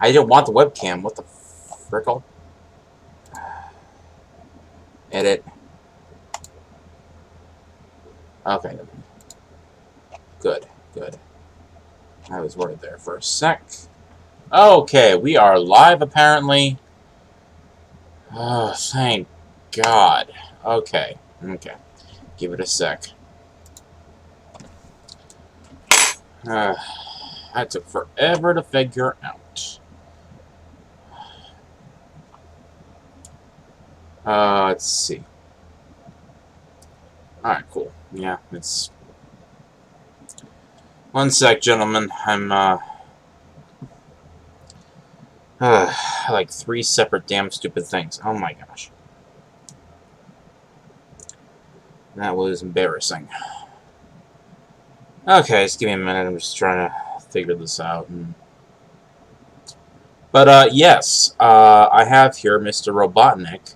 I didn't want the webcam. What the frickle? Edit. Okay. Good. Good. I was worried there for a sec. Okay, we are live apparently. Oh, thank God. Okay. Okay. Give it a sec. That took forever to figure out. Let's see. Alright, cool. Yeah, it's... One sec, gentlemen. I'm, like 3 separate damn stupid things. Oh my gosh. That was embarrassing. Okay, just give me a minute. I'm just trying to figure this out. But, yes. I have here Mr. Robotnik.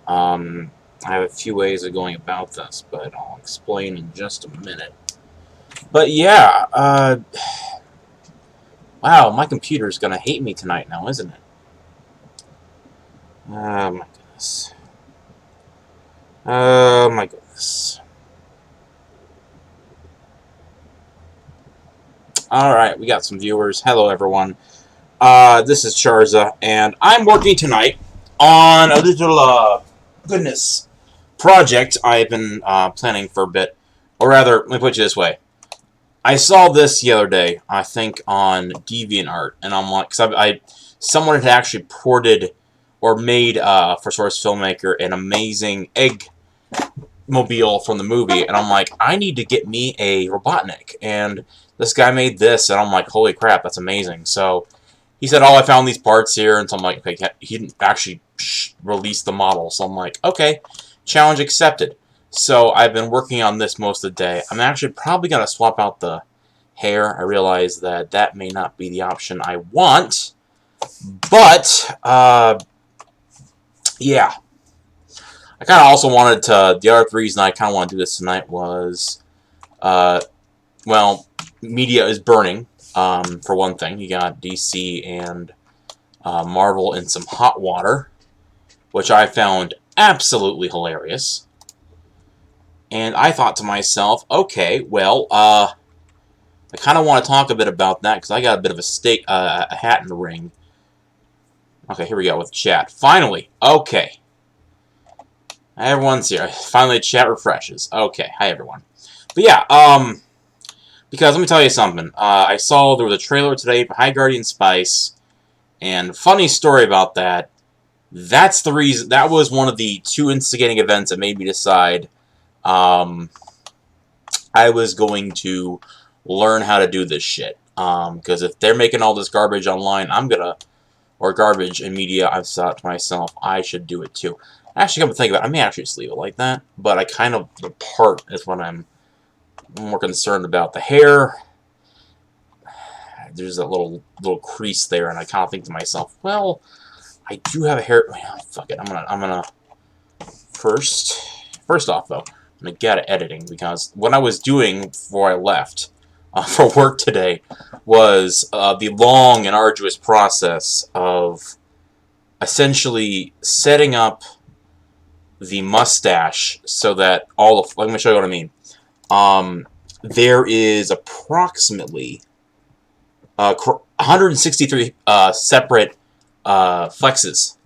I have a few ways of going about this, but I'll explain in just a minute. But yeah, wow, my computer's gonna hate me tonight now, isn't it? Oh my goodness. Oh my goodness. Alright, we got some viewers. Hello everyone. This is Charza, and I'm working tonight on a little, goodness, project I've been planning for a bit. Or rather, let me put it this way. I saw this the other day, I think on DeviantArt, and I'm like, because someone had actually ported or made, for Source Filmmaker, an amazing egg mobile from the movie, and I'm like, I need to get me a Robotnik, and this guy made this, and I'm like, holy crap, that's amazing. So he said, oh, I found these parts here, and so I'm like, okay, he didn't actually release the model, so I'm like, okay, challenge accepted. So I've been working on this most of the day. I'm actually probably going to swap out the hair. I realize that that may not be the option I want. But, yeah. I kind of also wanted to... The other reason I kind of want to do this tonight was... well, media is burning, for one thing. You got DC and Marvel in some hot water, which I found absolutely hilarious. And I thought to myself, okay, well, I kind of want to talk a bit about that, because I got a bit of a hat in the ring. Okay, here we go with chat. Finally, okay. Everyone's here. Finally, chat refreshes. Okay, hi everyone. But yeah, because let me tell you something. I saw there was a trailer today for High Guardian Spice, and funny story about that. That's the reason. That was one of the 2 instigating events that made me decide I was going to learn how to do this shit. Because if they're making all this garbage online, I'm gonna, or garbage in media, I've thought to myself, I should do it too. Actually, come to think of it, I may actually just leave it like that, but I kind of, the part is what I'm more concerned about. The hair, there's a little crease there, and I kind of think to myself, well, I do have a hair, well, fuck it, I'm gonna, first off though, I'm gonna get at editing, because what I was doing before I left for work today was the long and arduous process of essentially setting up the mustache so that all of... Let me show you what I mean. There is approximately 163 separate flexes.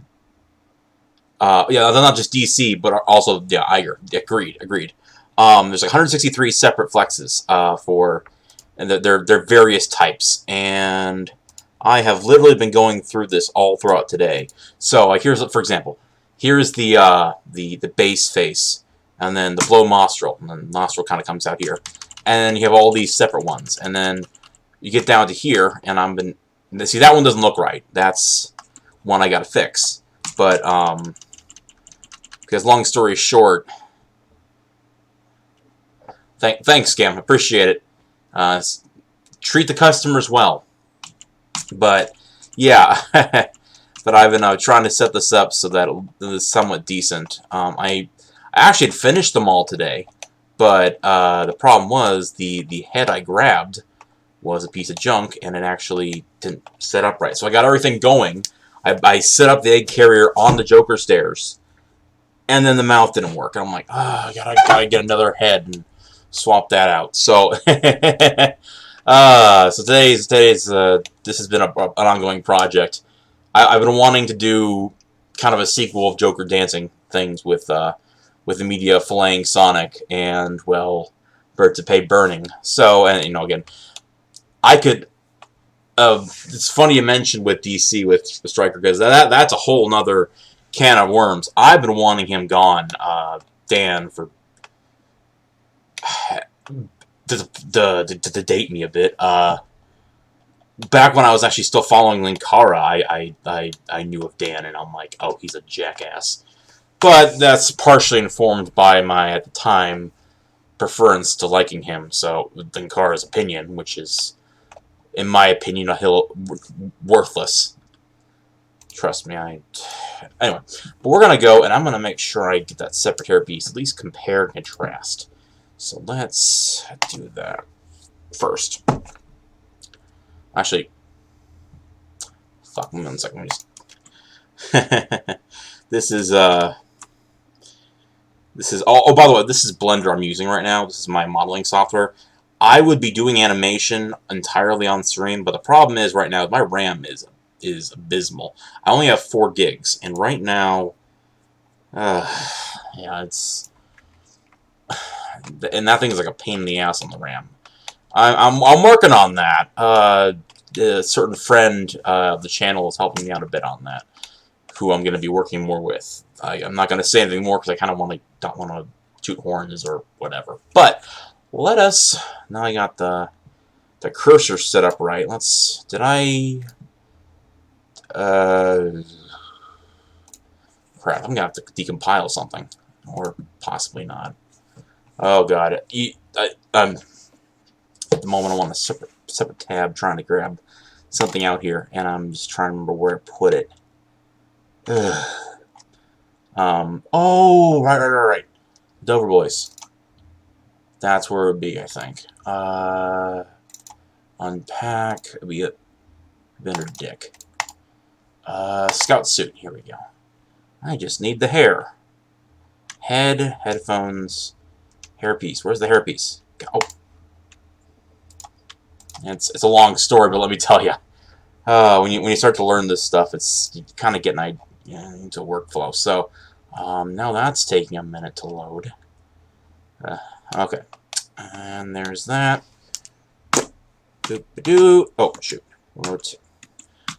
Yeah, they're not just DC, but also, yeah, agreed. There's like 163 separate flexes for, and they're various types, and I have literally been going through this all throughout today. So, like, here's, for example, here's the base face, and then the blow nostril, and then the nostril kind of comes out here, and then you have all these separate ones, and then you get down to here, and see, that one doesn't look right. That's one I gotta fix. But, because long story short, thanks, Scam, appreciate it. Treat the customers well. But, yeah, but I've been trying to set this up so that it's somewhat decent. I actually had finished them all today, but the problem was the head I grabbed was a piece of junk, and it actually didn't set up right. So I got everything going. I set up the egg carrier on the Joker stairs, and then the mouth didn't work. And I'm like, I gotta get another head and swap that out. So, so today's this has been an ongoing project. I've been wanting to do kind of a sequel of Joker dancing things with the media filleting Sonic and, well, Birds of Prey burning. So, and again, I could. It's funny you mentioned with DC with the Striker, because that's a whole nother can of worms. I've been wanting him gone, Dan, for to date me a bit. Back when I was actually still following Linkara, I knew of Dan, and I'm like, oh, he's a jackass. But that's partially informed by my, at the time, preference to liking him. So Linkara's opinion, which is, in my opinion, a hill worthless. Trust me, anyway. But we're gonna go, and I'm gonna make sure I get that separate piece, at least compare and contrast. So let's do that first. Actually, fuck, 1 second. Let me just this is oh, by the way, this is Blender I'm using right now. This is my modeling software. I would be doing animation entirely on stream, but the problem is right now my RAM is abysmal. I only have 4 gigs, and right now, yeah, it's, and that thing is like a pain in the ass on the RAM. I'm working on that. A certain friend of the channel is helping me out a bit on that, who I'm going to be working more with. I'm not going to say anything more because I kind of don't want to toot horns or whatever. But let us. Now I got the cursor set up right. Did I? Crap! I'm gonna have to decompile something, or possibly not. Oh god! At the moment, I want a separate tab, trying to grab something out here, and I'm just trying to remember where to put it. Oh, right. Dover Boys. That's where it would be, I think. Unpack. It'd be a vendor dick. Scout suit. Here we go. I just need the hair. Head, headphones, hairpiece. Where's the hairpiece? Oh. It's a long story, but let me tell you. When you start to learn this stuff, you kind of get an idea into workflow. So now that's taking a minute to load. Okay, and there's that. Oh shoot,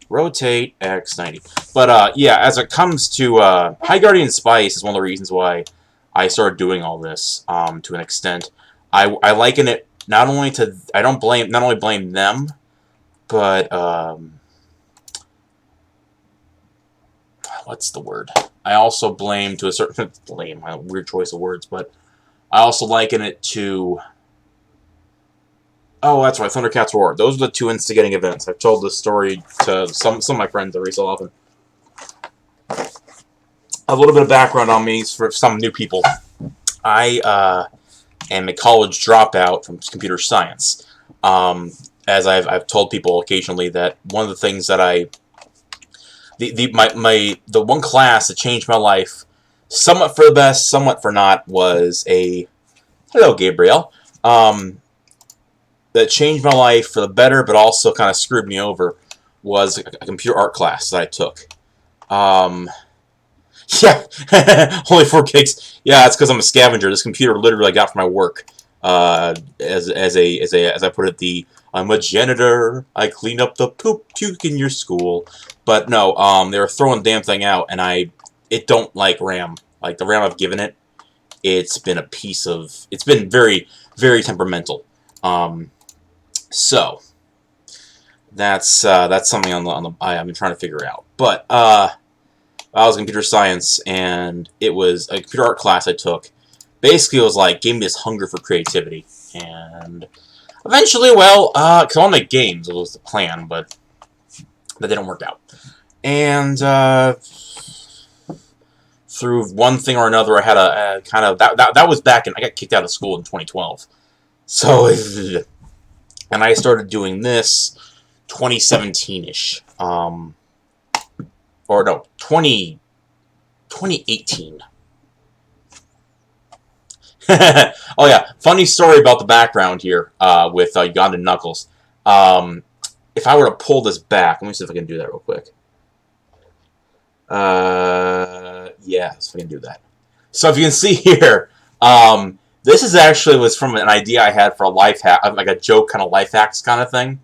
rotate X90. But yeah, as it comes to High Guardian Spice is one of the reasons why I started doing all this to an extent. I liken it not only to not only blame them, but what's the word? I also blame to a certain blame, a weird choice of words, but I also liken it to, oh, that's right, Thundercats Roar. Those are the 2 instigating events. I've told this story to some of my friends every so often. A little bit of background on me for some new people. I am a college dropout from computer science. As I've told people occasionally that one of the things that the one class that changed my life, somewhat for the best, somewhat for not, was hello Gabriel, that changed my life for the better, but also kind of screwed me over, was a computer art class that I took. Yeah, only 4 gigs. Yeah, it's because I'm a scavenger. This computer literally I got for my work. As I put it, I'm a janitor. I clean up the puke in your school. But no, they were throwing the damn thing out, and it don't like RAM. Like the RAM I've given it, it's been very, very temperamental. So that's something I've been trying to figure out. But I was in computer science, and it was a computer art class I took. Basically, it was like, gave me this hunger for creativity. And eventually, well, because I want to make games, it was the plan, but that didn't work out. And through one thing or another, I had a kind of, that was back in, I got kicked out of school in 2012. So, And I started doing this 2017-ish. Or no, 2018. Oh yeah, funny story about the background here with Ugandan Knuckles. If I were to pull this back, let me see if I can do that real quick. Yeah, so I can do that. So if you can see here, this is actually was from an idea I had for a life hack, like a joke kind of life hacks kind of thing.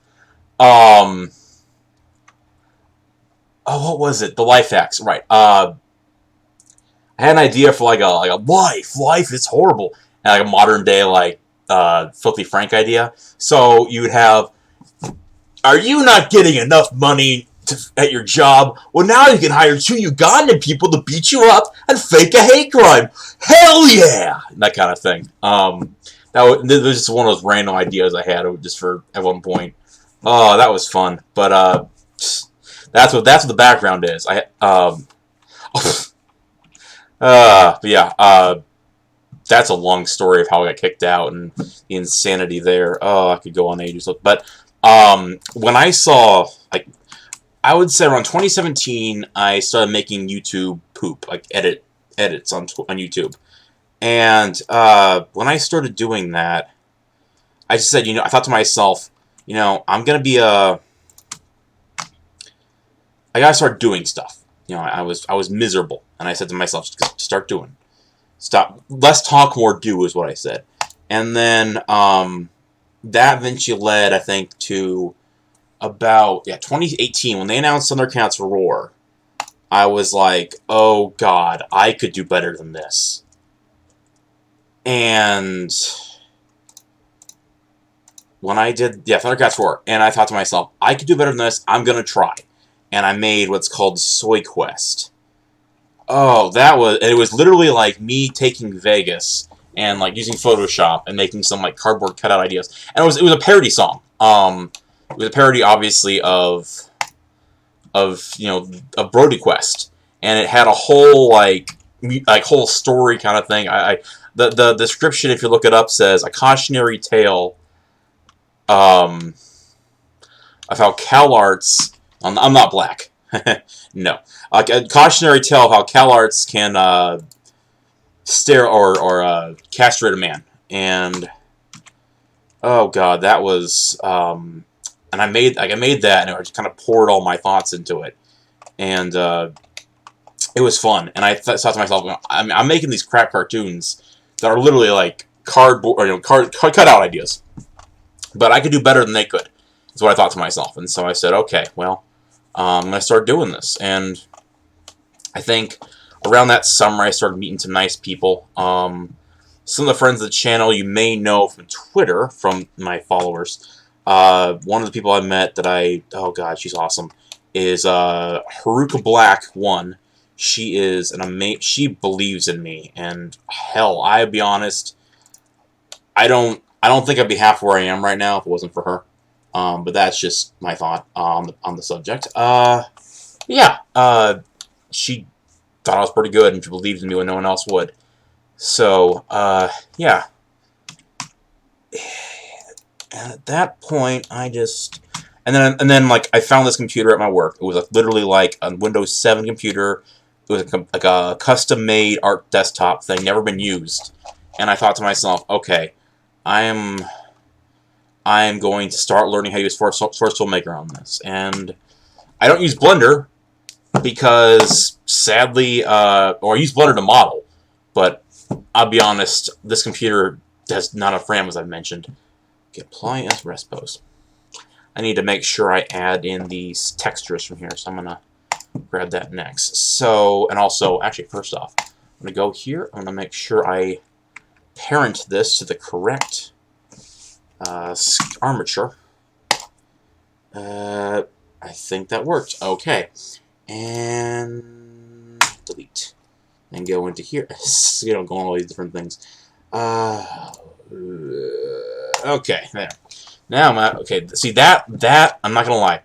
Oh, what was it? The life hacks, right? I had an idea for like a life is horrible, and like a modern day like Filthy Frank idea. So you would have, are you not getting enough money at your job? Well, now you can hire 2 Ugandan people to beat you up and fake a hate crime. Hell yeah, that kind of thing. This was just one of those random ideas I had just for at one point. Oh, that was fun, but that's what the background is. But yeah, that's a long story of how I got kicked out and the insanity there. Oh, I could go on ages. But when I saw, like, I would say around 2017, I started making YouTube poop, like edits on YouTube. And when I started doing that, I just said, I thought to myself, I'm gonna be I gotta start doing stuff. I was miserable, and I said to myself, just start doing. Stop. Less talk, more do is what I said. And then that eventually led, I think, to about 2018 when they announced Thundercats Roar. I was like, oh god, I could do better than this. And when I did Thundercats Roar, and I thought to myself, I could do better than this. I'm gonna try. And I made what's called Soy Quest. Oh, it was literally like me taking Vegas and like using Photoshop and making some like cardboard cutout ideas. And it was a parody song. It was a parody, obviously, of Brody Quest, and it had a whole whole story kind of thing. The description, if you look it up, says a cautionary tale of how CalArts. I'm not black. No. A cautionary tale of how CalArts can stare or castrate a man. And oh god, that was and I made that, and I just kind of poured all my thoughts into it, and it was fun. And I thought to myself, I'm making these crap cartoons that are literally like cardboard or cutout ideas, but I could do better than they could. That's what I thought to myself, and so I said, okay, well, I'm gonna start doing this. And I think around that summer I started meeting some nice people. Some of the friends of the channel you may know from Twitter, from my followers. One of the people I met that oh god, she's awesome, is Haruka Black 1. She is she believes in me, and hell, I'll be honest, I don't think I'd be half where I am right now if it wasn't for her. But that's just my thought on the subject. Yeah, she thought I was pretty good, and she believed in me when no one else would. So, yeah. And at that point, I just... And then, like, I found this computer at my work. It was literally like a Windows 7 computer. It was like a custom-made art desktop thing, never been used. And I thought to myself, okay, I am going to start learning how to use Source Filmmaker on this. And I don't use Blender because, sadly, or I use Blender to model, but I'll be honest, this computer has not enough RAM, as I've mentioned. Okay, apply as rest pose. I need to make sure I add in these textures from here, so I'm going to grab that next. So, and also, actually, first off, I'm going to go here. I'm going to make sure I parent this to the correct armature. I think that worked. Okay. And delete. And go into here. You know, go on all these different things. Okay, there. Now I'm at, okay, see that, I'm not gonna lie.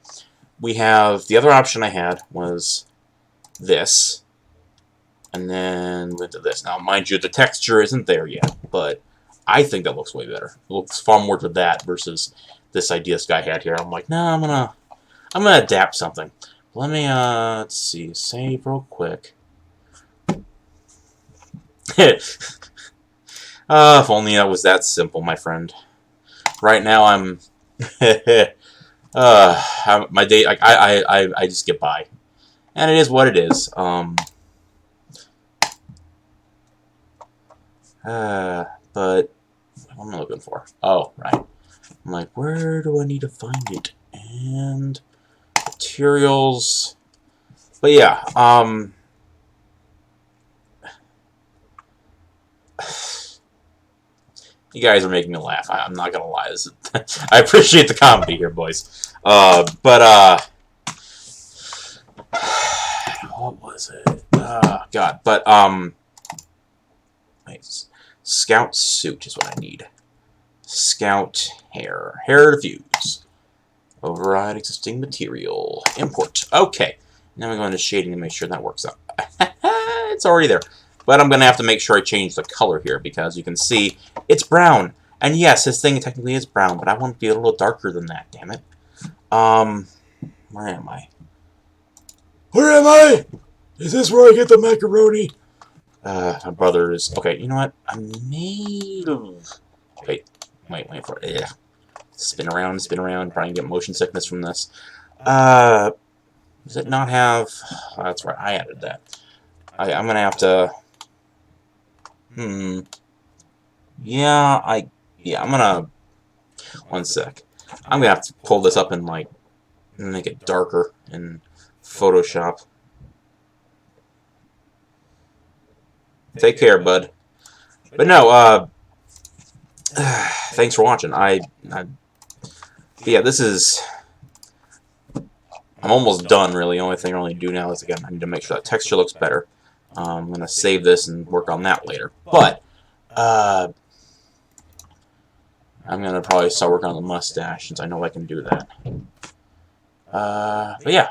We have, the other option I had was this. And then went to this. Now, mind you, the texture isn't there yet, but I think that looks way better. It looks far more to that versus this idea this guy had here. I'm like, no, I'm gonna adapt something. Let me let's see, save real quick. If only that was that simple, my friend. Right now I'm my day, like, I just get by. And it is what it is. But what am I looking for? Oh, right. I'm like, where do I need to find it? And materials. But yeah, you guys are making me laugh. I'm not gonna lie. I appreciate the comedy here, boys. But what was it? God. But wait, scout suit is what I need. Scout hair to fuse. Override existing material. Import. Okay. Now we go into shading to make sure that works out. It's already there. But I'm going to have to make sure I change the color here because you can see it's brown. And yes, this thing technically is brown, but I want it to be a little darker than that, damn it. Where am I? Where am I? Is this where I get the macaroni? My brother is... Okay, you know what? I may have... Wait for it. Yeah. Spin around, probably get motion sickness from this. Does it not have... Oh, that's right, I added that. I'm gonna have to... Yeah, I'm gonna... One sec. I'm gonna have to pull this up and, like, make it darker in Photoshop. Take care, bud. But no, thanks for watching. Yeah, this is... I'm almost done, really. The only thing I really do now is, again, I need to make sure that texture looks better. I'm going to save this and work on that later. But, I'm going to probably start working on the mustache, since I know I can do that. But yeah,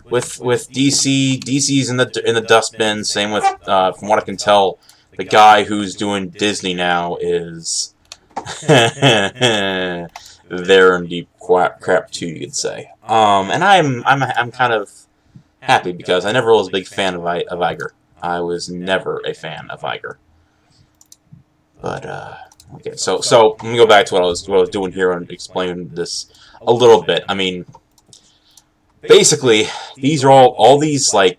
with DC's in the dustbin. Same with, from what I can tell, the guy who's doing Disney now is there in deep crap too, you could say. And I'm kind of happy because I never was a big fan of Iger. I was never a fan of Iger. But okay, so let me go back to what I was doing here and explain this a little bit. I mean, basically, these are all these like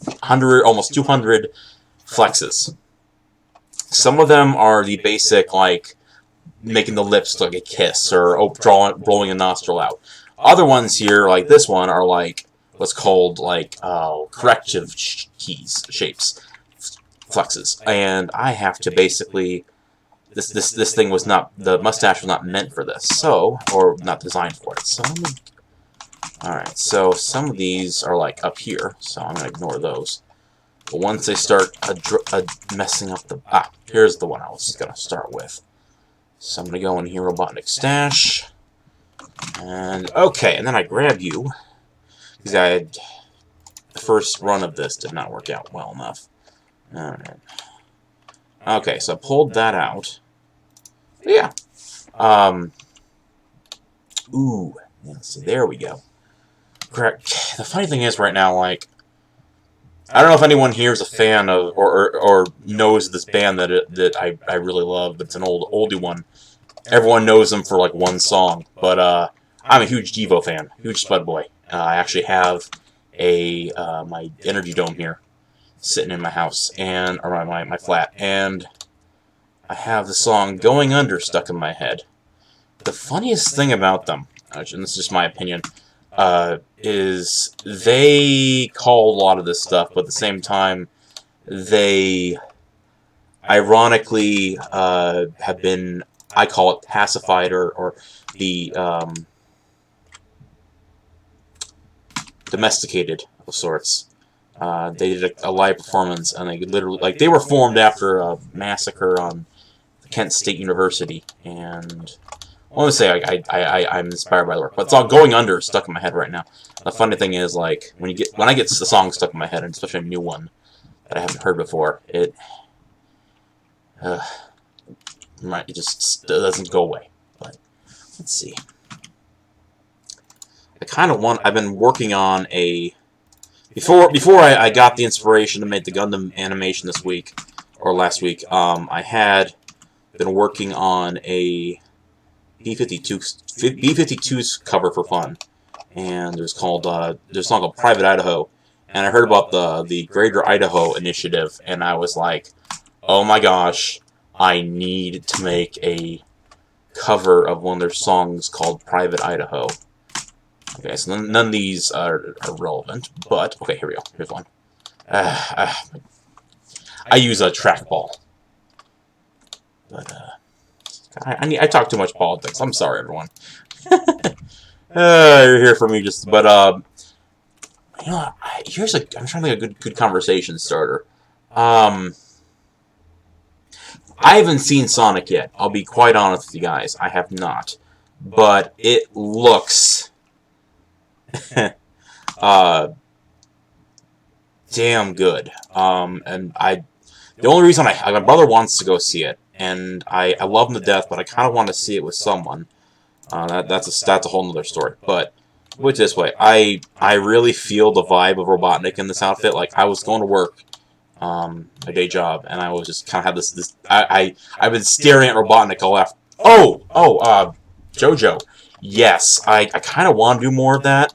100, almost 200 flexes. Some of them are the basic, like making the lips look like a kiss or rolling a nostril out. Other ones here, like this one, are like what's called like corrective shapes, flexes, and I have to basically this thing was not, the mustache was not meant for this, so, or not designed for it. So alright, so some of these are like up here, so I'm gonna ignore those. But once they start messing up the... here's the one I was going to start with. So I'm going to go in here, Robotnik Stash. And, okay, and then I grab you. Because the first run of this did not work out well enough. Alright. Okay, so I pulled that out. But yeah. Ooh. Let's see, there we go. Correct. The funny thing is right now, like, I don't know if anyone here is a fan of or knows this band that I really love, but it's an oldie one. Everyone knows them for like one song, but I'm a huge Devo fan, huge Spud Boy. I actually have my Energy Dome here, sitting in my house and around my flat, and I have the song "Going Under" stuck in my head. The funniest thing about them, and this is just my opinion, is they call a lot of this stuff, but at the same time, they ironically have been, I call it pacified, or the domesticated of sorts. They did a live performance, and they literally, like, they were formed after a massacre on Kent State University, and I want to say I'm inspired by the work, but it's all "Going Under" stuck in my head right now. The funny thing is, like, when I get the song stuck in my head, and especially a new one that I haven't heard before, it just doesn't go away. But let's see. I kind of want. I've been working on a. Before I got the inspiration to make the Gundam animation this week or last week, I had been working on a B-52's cover for fun, and there's a song called Private Idaho, and I heard about the Greater Idaho initiative, and I was like, oh my gosh, I need to make a cover of one of their songs called Private Idaho. Okay, so none of these are relevant, but okay, here we go. Here's one. I use a trackball, but I talk too much politics. I'm sorry, everyone. You're here for me, but you know, I'm trying to think of a good conversation starter. I haven't seen Sonic yet. I'll be quite honest with you guys. I have not, but it looks damn good. And the only reason my brother wants to go see it, and I love him to death, but I kind of want to see it with someone. That's a whole nother story. But put it this way, I really feel the vibe of Robotnik in this outfit. Like, I was going to work, my day job, and I was just kind of had this. I've been staring at Robotnik all after. JoJo. Yes, I kind of want to do more of that,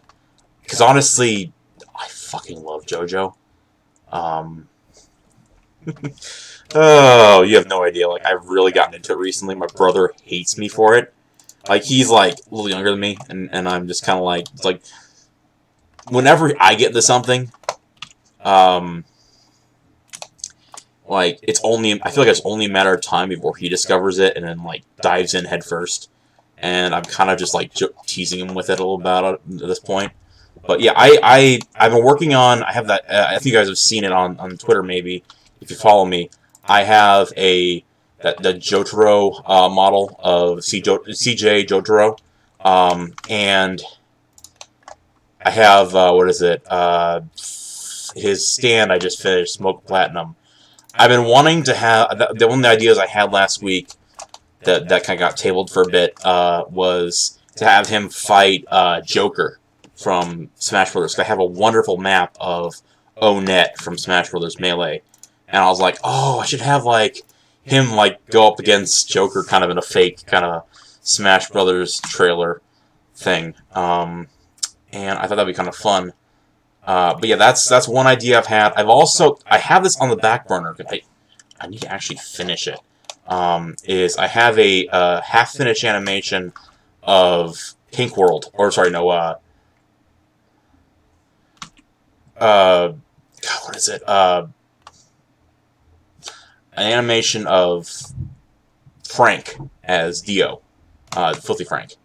because honestly, I fucking love JoJo. Oh, you have no idea. Like, I've really gotten into it recently. My brother hates me for it. Like, he's, like, a little younger than me, and I'm just kind of like, it's like, whenever I get into something, like, I feel like it's only a matter of time before he discovers it, and then, like, dives in head first. And I'm kind of just, like, teasing him with it a little about it at this point. But, yeah, I've been working on, I have that, I think you guys have seen it on Twitter, maybe, if you follow me. I have the Jotaro model of CJ Jotaro, and I have his stand I just finished, Smoke Platinum. I've been wanting to have one of the ideas I had last week that kind of got tabled for a bit was to have him fight Joker from Smash Brothers. I have a wonderful map of O-Net from Smash Brothers Melee. And I was like, oh, I should have, like, him, like, go up against Joker kind of in a fake kind of Smash Brothers trailer thing. And I thought that'd be kind of fun. But yeah, that's one idea I've had. I have this on the back burner. I need to actually finish it. Is I have a half-finished animation of Pink World. Or, sorry, no, God, what is it? An animation of Frank as Dio, Filthy Frank.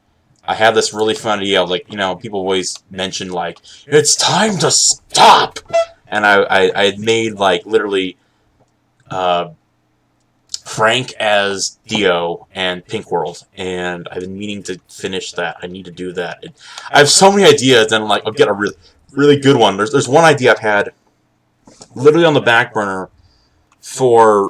I have this really fun idea of, like, you know, people always mention, like, it's time to stop! And I had made, like, literally, Frank as Dio and Pink World, and I've been meaning to finish that. I need to do that. I have so many ideas, and, like, I'll get a really good one. There's one idea I've had literally on the back burner for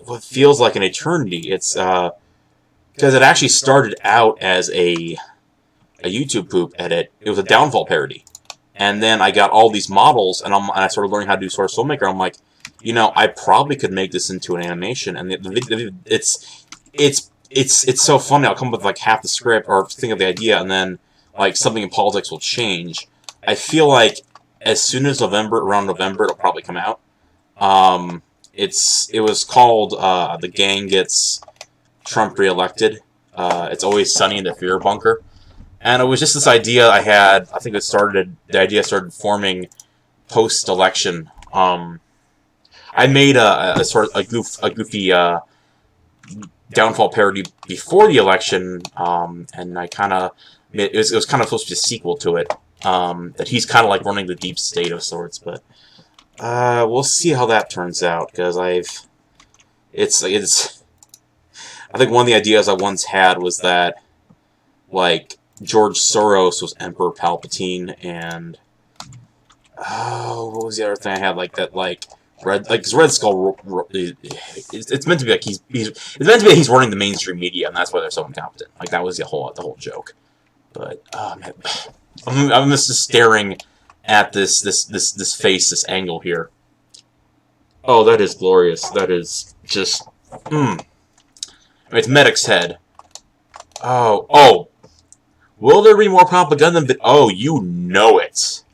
what feels like an eternity. It's because it actually started out as a YouTube poop edit. It was a Downfall parody, and then I got all these models, and I started learning how to do Source Filmmaker. I'm like, you know, I probably could make this into an animation, and it's so funny. I'll come up with like half the script or think of the idea, and then like something in politics will change. I feel like as soon as around November, it'll probably come out. It was called The Gang Gets Trump Reelected. It's Always Sunny in the Fear Bunker. And it was just this idea I had. I think the idea started forming post-election. I made a sort of a goofy Downfall parody before the election, and I kind of it was kind of supposed to be a sequel to it. That he's kind of like running the deep state of sorts, but we'll see how that turns out, because I think one of the ideas I once had was that, like, George Soros was Emperor Palpatine, and what was the other thing I had? Like, that, like, Red, like, 'cause Red Skull, it's meant to be like it's meant to be he's running the mainstream media, and that's why they're so incompetent. Like, that was the whole joke. But man, I'm just staring at this face, this angle here. Oh, that is glorious. That is just, It's Medic's head. Oh. Will there be more propaganda? Oh, you know it.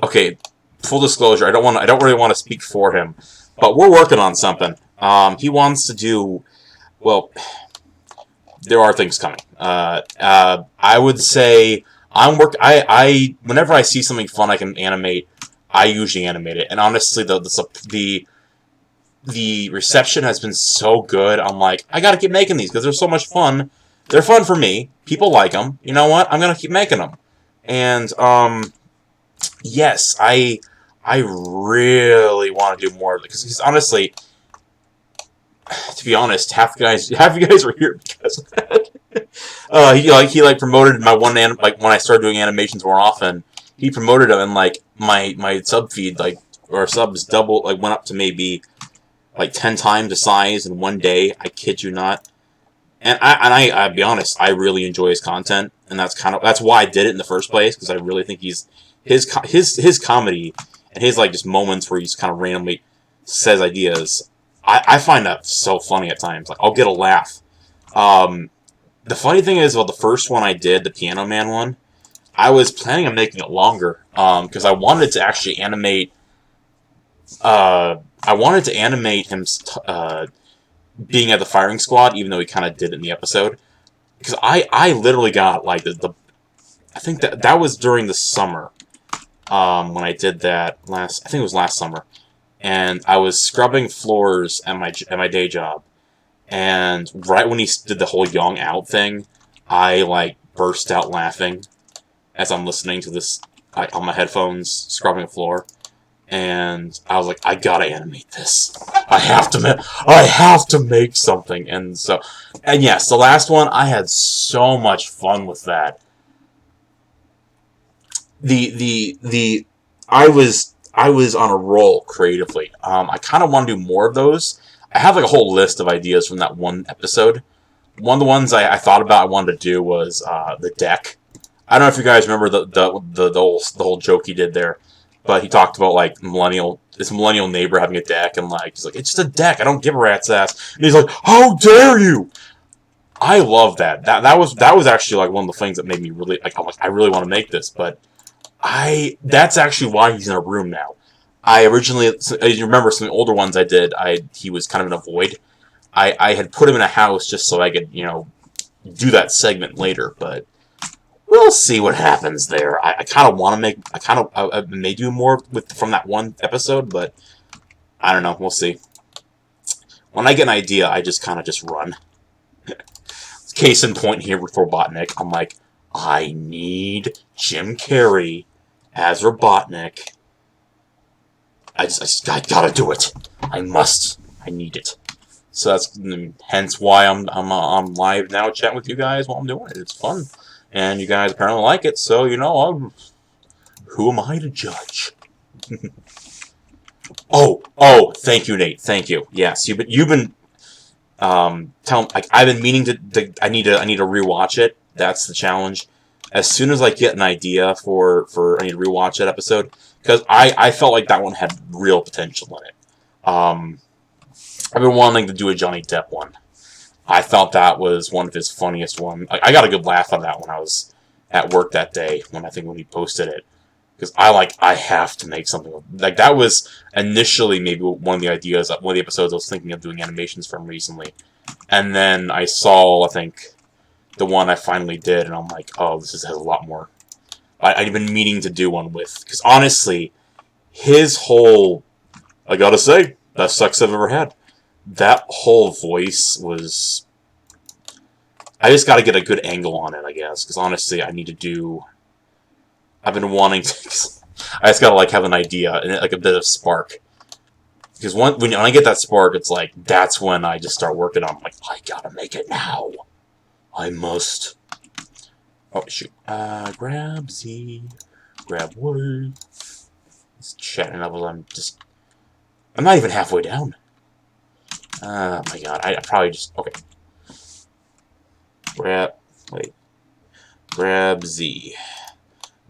Okay. Full disclosure, I don't really want to speak for him, but we're working on something. He wants to do, well, there are things coming. I would say whenever I see something fun I can animate, I usually animate it. And honestly, the reception has been so good. I'm like, I gotta keep making these because they're so much fun. They're fun for me. People like them. You know what? I'm gonna keep making them. And yes, I really want to do more because honestly, to be honest, half you guys are here because of that. He promoted my when I started doing animations more often. He promoted them, and like my sub feed or subs went up to maybe like 10 times the size in one day. I kid you not. And I'll be honest, I really enjoy his content, and that's why I did it in the first place, because I really think his comedy and his just moments where he's kind of randomly says ideas. I find that so funny at times. Like, I'll get a laugh. The funny thing is, about the first one I did, the Piano Man one, I was planning on making it longer, because I wanted to actually animate. I wanted to animate him being at the firing squad, even though he kind of did it in the episode. Because I literally got I think that was during the summer, when I did that I think it was last summer, and I was scrubbing floors at my day job, and right when he did the whole Young Out thing, I burst out laughing as I'm listening to this on my headphones, scrubbing the floor. And I was like, I gotta animate this. I have to make something. And yes, the last one, I had so much fun with that. I was on a roll creatively. I kind of want to do more of those. I have a whole list of ideas from that one episode. One of the ones I thought about I wanted to do was the deck. I don't know if you guys remember the whole joke he did there. But he talked about this millennial neighbor having a deck, and he's like, it's just a deck. I don't give a rat's ass. And he's like, how dare you? I love that. That was actually one of the things that made me really I really want to make this. But that's actually why he's in a room now. I originally, you remember some of the older ones I did. He was kind of in a void. I had put him in a house just so I could do that segment later, but. We'll see what happens there. I kind of want to make. I may do more from that one episode, but I don't know. We'll see. When I get an idea, I just kind of run. Case in point here with Robotnik, I'm like, I need Jim Carrey as Robotnik. I gotta do it. I must. I need it. So that's hence why I'm live now chatting with you guys while I'm doing it. It's fun. And you guys apparently like it, so, who am I to judge? Oh, thank you, Nate. Thank you. Yes, you've been I've been meaning to I need to rewatch it. That's the challenge. As soon as I get an idea for I need to rewatch that episode, because I felt like that one had real potential in it. I've been wanting to do a Johnny Depp one. I thought that was one of his funniest ones. I got a good laugh on that when I was at work that day, when he posted it. Because I have to make something. That was initially maybe one of the ideas, one of the episodes I was thinking of doing animations from recently. And then I saw, I think, the one I finally did, and I'm like, oh, this has a lot more. I've been meaning to do one with. Because honestly, his whole, I gotta say, best sex I've ever had. That whole voice was... I just gotta get a good angle on it, I guess. Because honestly, I need to do... I've been wanting to... I just gotta, have an idea, and a bit of spark. Because when I get that spark, it's that's when I just start working on it. I gotta make it now. I must. Oh, shoot. Grab Z. Grab Y. Let's chatting levels. I'm not even halfway down. Oh my god, I probably just, okay. Grab Z.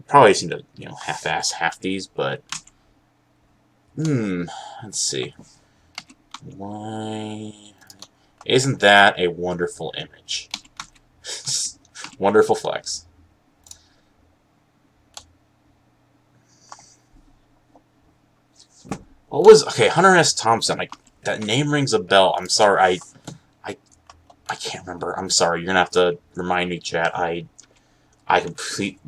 Probably seem to, half-ass half these, but, let's see. Why isn't that a wonderful image? Wonderful flex. What was, okay, Hunter S. Thompson, that name rings a bell. I'm sorry, I can't remember. I'm sorry, you're gonna have to remind me, chat. I complete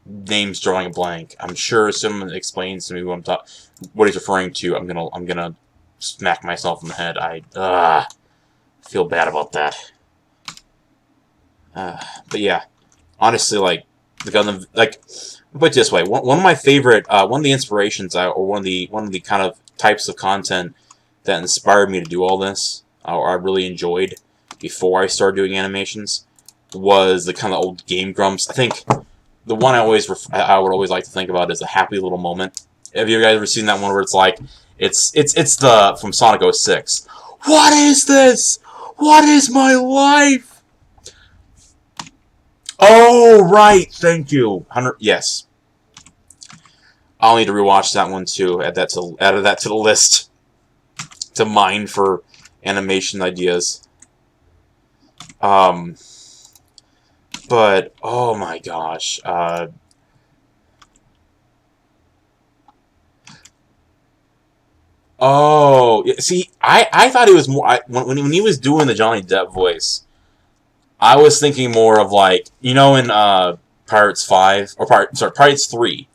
names drawing a blank. I'm sure if someone explains to me what he's referring to, I'm gonna smack myself in the head. I feel bad about that. But yeah, honestly, like the Gundam, put it this way, one of my favorite, one of the inspirations, or one of the kind of types of content that inspired me to do all this, or I really enjoyed before I started doing animations, was the kind of old Game Grumps. I think the one I would always like to think about is a happy little moment. Have you guys ever seen that one where it's like, it's the from Sonic 06. What is this? What is my life? Oh right, thank you. 100. Yes. I'll need to rewatch that one too. Add that to the list to mine for animation ideas. But oh my gosh. Oh, yeah, see, I thought he was more. When he was doing the Johnny Depp voice, I was thinking more of like, in Pirates 5 or Pirates 3.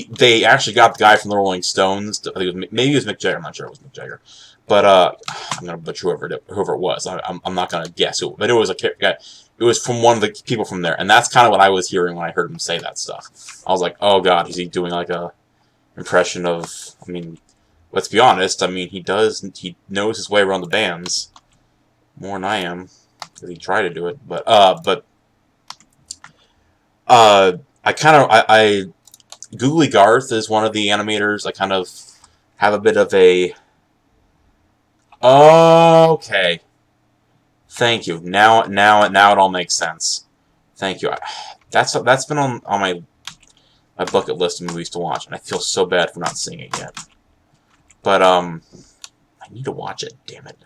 They actually got the guy from the Rolling Stones. I think maybe it was Mick Jagger. I'm not sure it was Mick Jagger, but I'm gonna butcher whoever it was. I'm not gonna guess who, but it was a guy. It was from one of the people from there, and that's kind of what I was hearing when I heard him say that stuff. I was like, oh god, is he doing like a impression of? I mean, let's be honest. I mean, he knows his way around the bands more than I am, because he tried to do it. But I Googly Garth is one of the animators. I kind of have a bit of a... Okay. Thank you. Now it all makes sense. Thank you. That's been on my bucket list of movies to watch, and I feel so bad for not seeing it yet. But I need to watch it. Damn it.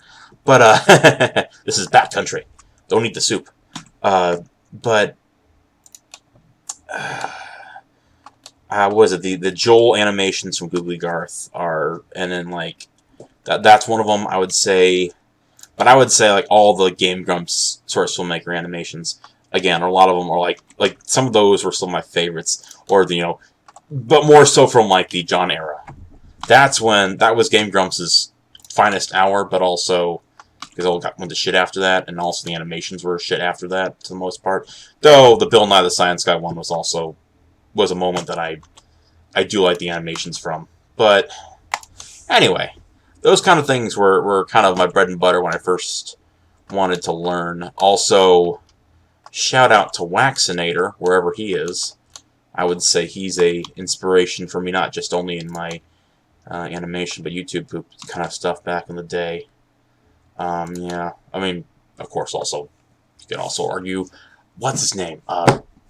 But this is backcountry. Don't eat the soup. What was it? The Joel animations from Googly Garth are, and then like that's one of them. I would say, but I would say like all the Game Grumps Source Filmmaker animations. Again, a lot of them are like some of those were some of my favorites, or but more so from like the John era. That was Game Grumps' finest hour, but also because it all went to shit after that, and also the animations were shit after that to the most part. Though the Bill Nye the Science Guy one was a moment that I do like the animations from. But anyway, those kind of things were kind of my bread and butter when I first wanted to learn. Also, shout out to Waxinator, wherever he is. I would say he's a inspiration for me, not just only in my animation, but YouTube kind of stuff back in the day. Yeah, I mean, of course, also, you can also argue, what's his name?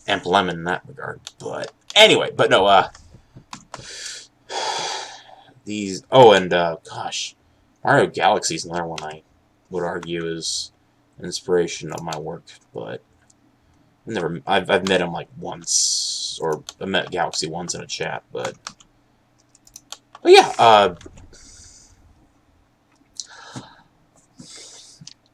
Amp Lemon in that regard. But anyway, but no, these, and gosh, Mario Galaxy is another one I would argue is inspiration of my work, but I've met him like once, or I met Galaxy once in a chat, but yeah,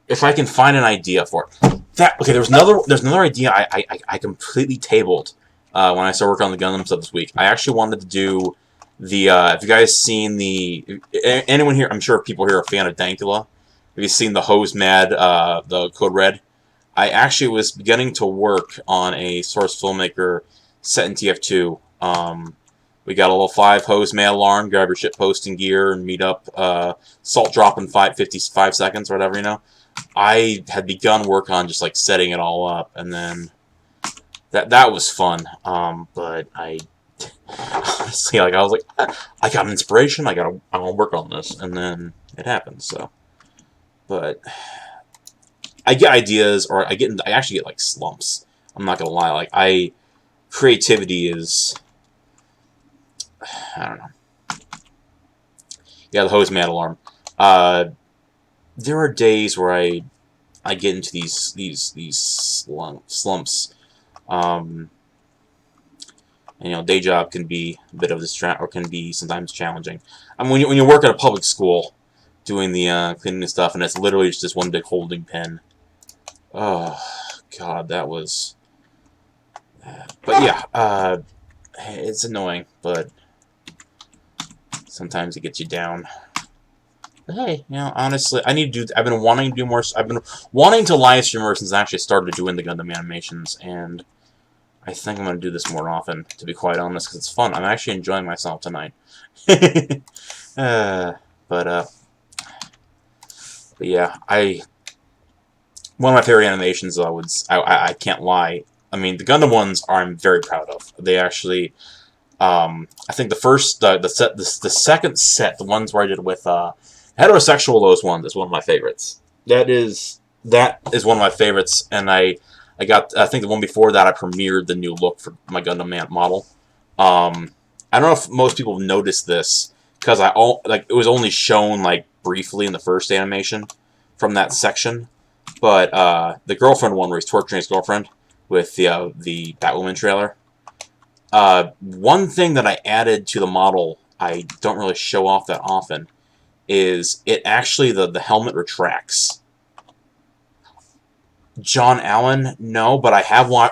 if I can find an idea for it. There's another idea I completely tabled when I started working on the Gundam stuff this week. I actually wanted to do the have you guys seen anyone here? I'm sure people here are a fan of Dankula. Have you seen the Hose Mad, the Code Red? I actually was beginning to work on a Source Filmmaker set in TF2. We got a level 5 Hose Mad alarm, grab your shit posting gear and meet up, salt drop in 55 seconds or whatever, I had begun work on just like setting it all up, and then that was fun. But I Honestly, like, I was like, I got an inspiration, I want to work on this, and then it happened, so. But I get ideas, or I actually get, like, slumps. I'm not gonna lie, like, creativity is, I don't know. Yeah, the hose man alarm. There are days where I get into these slumps. And, you know, day job can be a bit of or can be sometimes challenging. I mean, when you work at a public school, doing the cleaning and stuff, and it's literally just this one big holding pen. Oh, God, that was. But yeah, it's annoying, but sometimes it gets you down. But hey, you know, honestly, I need to do. I've been wanting to do more. I've been wanting to live stream more since I actually started doing the Gundam animations, and I think I'm going to do this more often, to be quite honest, because it's fun. I'm actually enjoying myself tonight. uh, but, uh, but yeah, one of my favorite animations, I can't lie. I mean, the Gundam ones I'm very proud of. They actually, I think the second set, the ones where I did with heterosexual, those ones is one of my favorites. That is one of my favorites, and I think the one before that I premiered the new look for my Gundam Man model. I don't know if most people have noticed this because it was only shown like briefly in the first animation from that section, but the girlfriend one where he's torturing his girlfriend with the Batwoman trailer. One thing that I added to the model I don't really show off that often is it actually the helmet retracts. John Allen, no, but I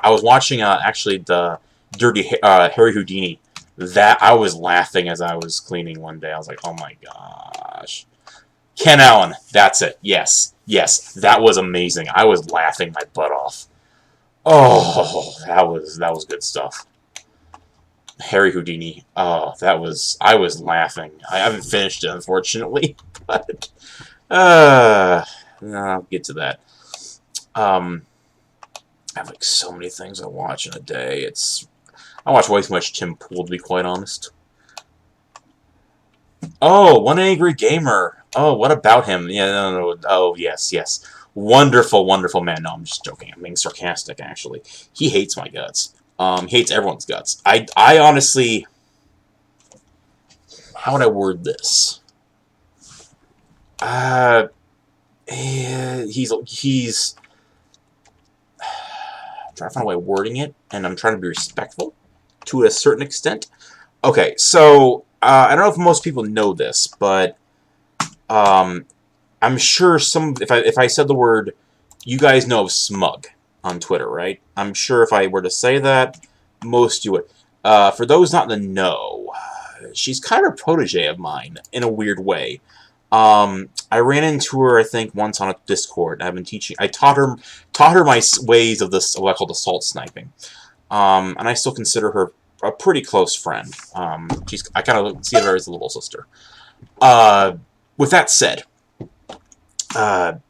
was watching actually the Dirty Harry Houdini. That I was laughing as I was cleaning one day. I was like, oh my gosh. Ken Allen, that's it. Yes, that was amazing. I was laughing my butt off. Oh, that was good stuff. Harry Houdini. Oh, I was laughing. I haven't finished it, unfortunately, but I'll get to that. I have like so many things I watch in a day. I watch way too much Tim Pool, to be quite honest. Oh, One Angry Gamer. Oh, what about him? Yeah, no. Oh, yes. Wonderful, wonderful man. No, I'm just joking. I'm being sarcastic, actually. He hates my guts. He hates everyone's guts. I honestly... How would I word this? He's... I'm trying to find a way of wording it, and I'm trying to be respectful to a certain extent. Okay, so... I don't know if most people know this, but... I'm sure if I said the word, you guys know of Smug on Twitter, right? I'm sure if I were to say that, most you would. For those not in the know, she's kind of a protege of mine in a weird way. I ran into her, I think, once on a Discord. I've been teaching. I taught her my ways of this, what I call assault sniping. And I still consider her a pretty close friend. I kind of see her as a little sister. With that said, where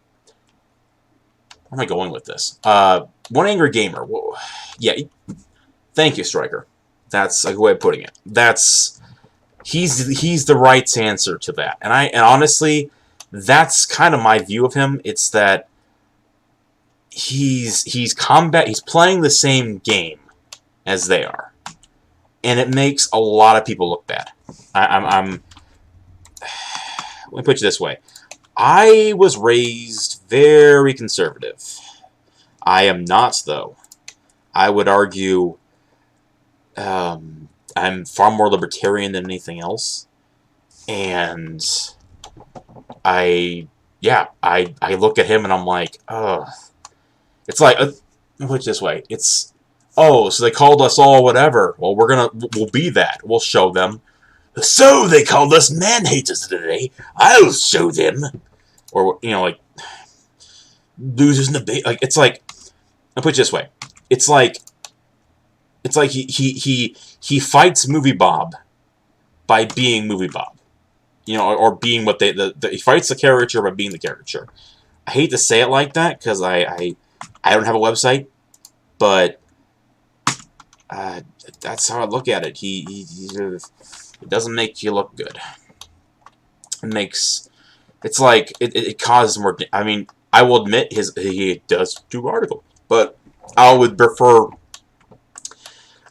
am I going with this? One Angry Gamer. Whoa. Yeah, thank you, Striker. That's a good way of putting it. He's the right answer to that. And honestly, that's kind of my view of him. It's that he's playing the same game as they are, and it makes a lot of people look bad. Let me put it this way. I was raised very conservative. I am not, though. I would argue I'm far more libertarian than anything else. And I look at him and I'm like, ugh. It's like, let me put it this way. It's, oh, so they called us all whatever. Well, we'll be that. We'll show them. So they called us man-haters today. I'll show them. Or, you know, like, losers in the debate. Like, it's like, I'll put it this way. It's like he fights Movie Bob by being Movie Bob. You know, or being what he fights the caricature by being the caricature. I hate to say it like that, because I don't have a website, but That's how I look at it. It doesn't make you look good. It makes it's like it causes more. I mean, I will admit he does do article, but I would prefer.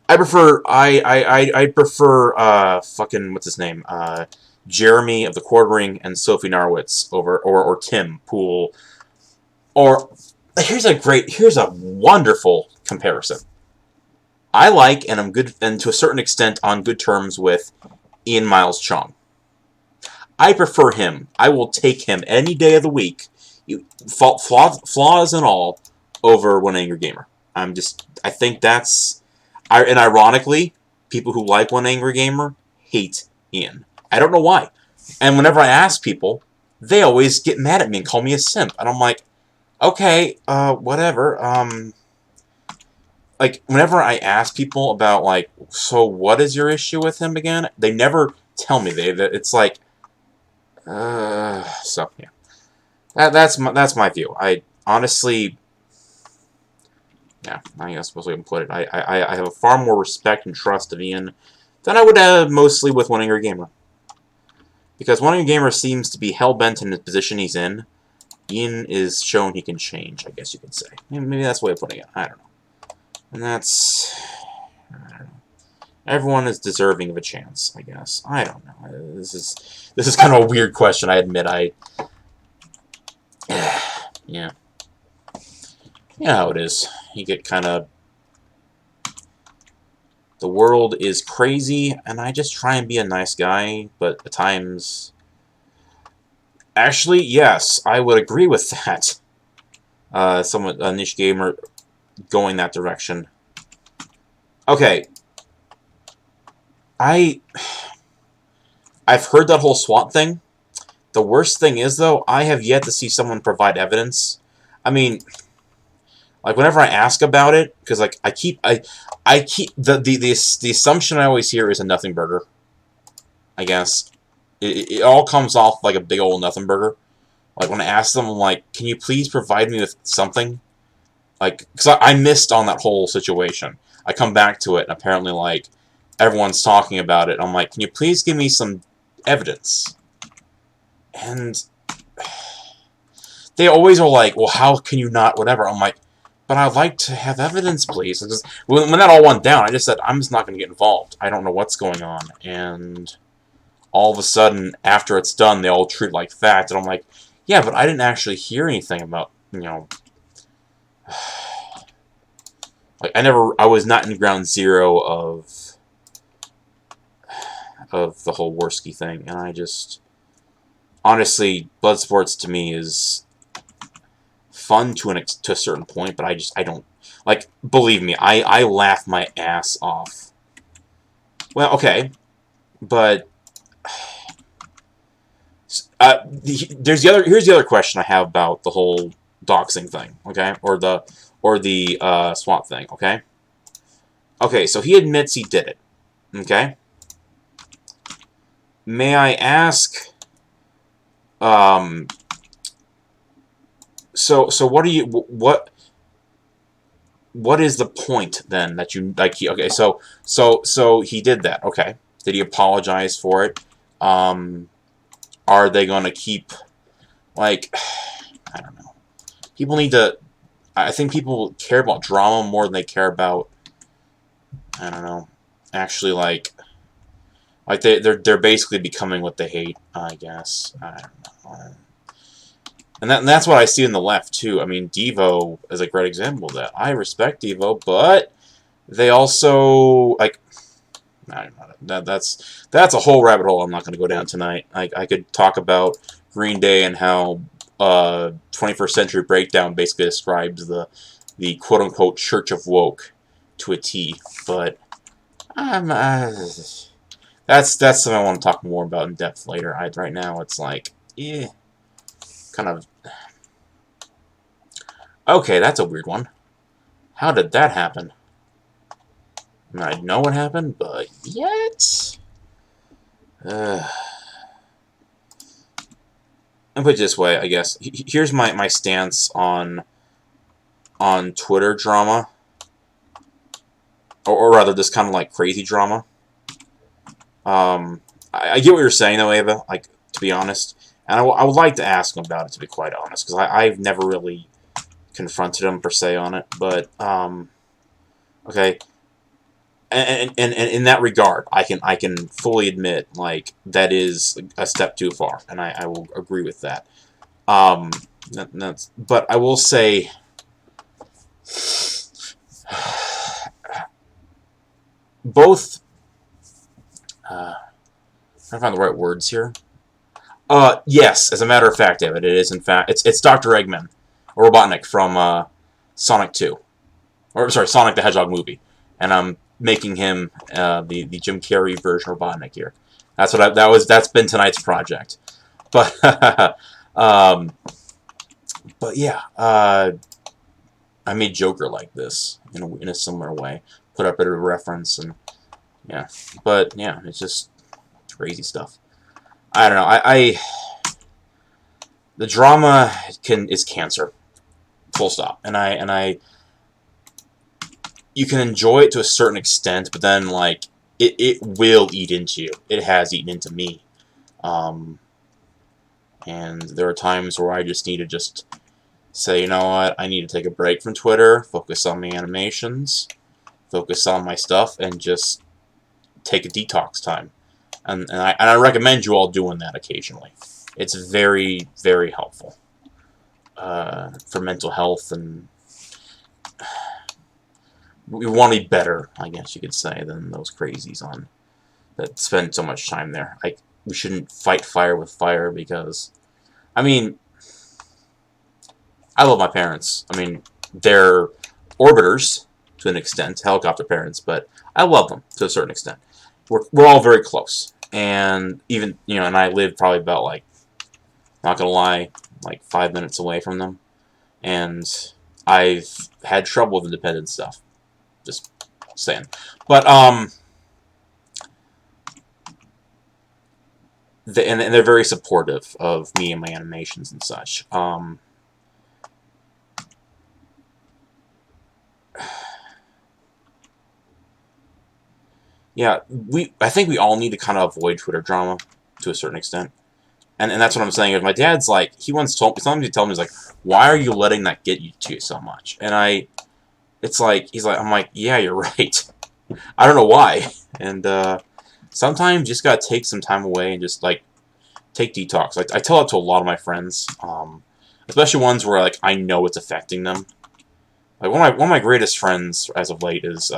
I prefer fucking what's his name Jeremy of the Quartering and Sophie Narwitz over or Tim Pool or here's a wonderful comparison. I like and I'm good and to a certain extent on good terms with Ian Miles Chung. I prefer him. I will take him any day of the week, flaws and all, over One Angry Gamer. I think that's, and ironically, people who like One Angry Gamer hate Ian. I don't know why. And whenever I ask people, they always get mad at me and call me a simp. And I'm like, okay, whatever. Like, whenever I ask people about, like, so what is your issue with him again? They never tell me. It's like, so yeah, that's my view. I honestly, yeah, I guess that's the way I can put it. I have a far more respect and trust of Ian than I would have mostly with One Angry Gamer, because One Angry Gamer seems to be hell bent in the position he's in. Ian is shown he can change. I guess you could say. Maybe that's the way of putting it. I don't know. And that's, I don't know. Everyone is deserving of a chance, I guess. I don't know. This is kind of a weird question. I admit. Yeah. Yeah, how it is. You get kind of... The world is crazy, and I just try and be a nice guy, but at times... Actually, yes, I would agree with that. A niche gamer going that direction. Okay. I've heard that whole SWAT thing. The worst thing is, though, I have yet to see someone provide evidence. I mean... Like, whenever I ask about it, because, like, I keep the assumption I always hear is a nothing burger. I guess it all comes off like a big old nothing burger. Like, when I ask them, I'm like, can you please provide me with something? Like, because I missed on that whole situation. I come back to it, and apparently, like, everyone's talking about it. I'm like, can you please give me some evidence? And they always are like, well, how can you not, whatever. I'm like, but I'd like to have evidence, please. When that all went down, I just said, I'm just not going to get involved. I don't know what's going on. And all of a sudden, after it's done, they all treat it like fact. And I'm like, yeah, but I didn't actually hear anything about, you know... Like, I was not in ground zero of the whole Worski thing. And I just... Honestly, blood sports to me is... fun to a certain point, but I don't, like, believe me, I laugh my ass off. Well, okay, but here's the other question I have about the whole doxing thing, okay, or the SWAT thing, okay. Okay, so he admits he did it, okay. May I ask, so what is the point then that you like? Okay, so he did that. Okay, did he apologize for it? Are they gonna keep, like, I don't know. People need to. I think people care about drama more than they care about, I don't know, actually, like they're basically becoming what they hate, I guess. I don't know. And that's what I see in the left, too. I mean, Devo is a great example of that. I respect Devo, but they also, like, I don't know, that's a whole rabbit hole I'm not going to go down tonight. I could talk about Green Day and how 21st Century Breakdown basically describes the quote-unquote Church of Woke to a T, but that's something I want to talk more about in depth later. Right now, it's like, kind of... Okay, that's a weird one. How did that happen? I know what happened, but yet... I'll put it this way, I guess. Here's my stance on Twitter drama. or rather, this kind of like crazy drama. I get what you're saying though, Ava. Like, to be honest, and I would like to ask him about it, to be quite honest, because I've never really confronted him per se on it. But okay, and in that regard, I can fully admit, like, that is a step too far, and I will agree with that. Um, but I will say, both. Trying to find the right words here. Yes, as a matter of fact, David, it is in fact it's Dr. Eggman, or Robotnik from Sonic 2, or sorry, Sonic the Hedgehog movie, and I'm making him the Jim Carrey version of Robotnik here. That's what that's been tonight's project, but um, but yeah, I made Joker like this in a similar way, put up a reference, and yeah, but yeah, it's just crazy stuff. I don't know. The drama is cancer, full stop. And you can enjoy it to a certain extent, but then like it will eat into you. It has eaten into me. And there are times where I just need to just say, you know what, I need to take a break from Twitter, focus on the animations, focus on my stuff, and just take a detox time. And I recommend you all doing that occasionally. It's very, very helpful for mental health, and we want to be better, I guess you could say, than those crazies on that spend so much time there. We shouldn't fight fire with fire, because, I mean, I love my parents. I mean, they're orbiters to an extent, helicopter parents, but I love them to a certain extent. We're all very close, and even, and I live probably about, like, not gonna lie, like 5 minutes away from them, and I've had trouble with independent stuff. Just saying. But and they're very supportive of me and my animations and such. Yeah, I think we all need to kind of avoid Twitter drama to a certain extent. And that's what I'm saying. If my dad's like, he once told me, something he told me, he's like, why are you letting that get you to so much? And it's like, I'm like, yeah, you're right. I don't know why. And sometimes you just gotta take some time away and just, like, take detox. Like, I tell that to a lot of my friends, especially ones where, like, I know it's affecting them. Like, one of my greatest friends as of late is,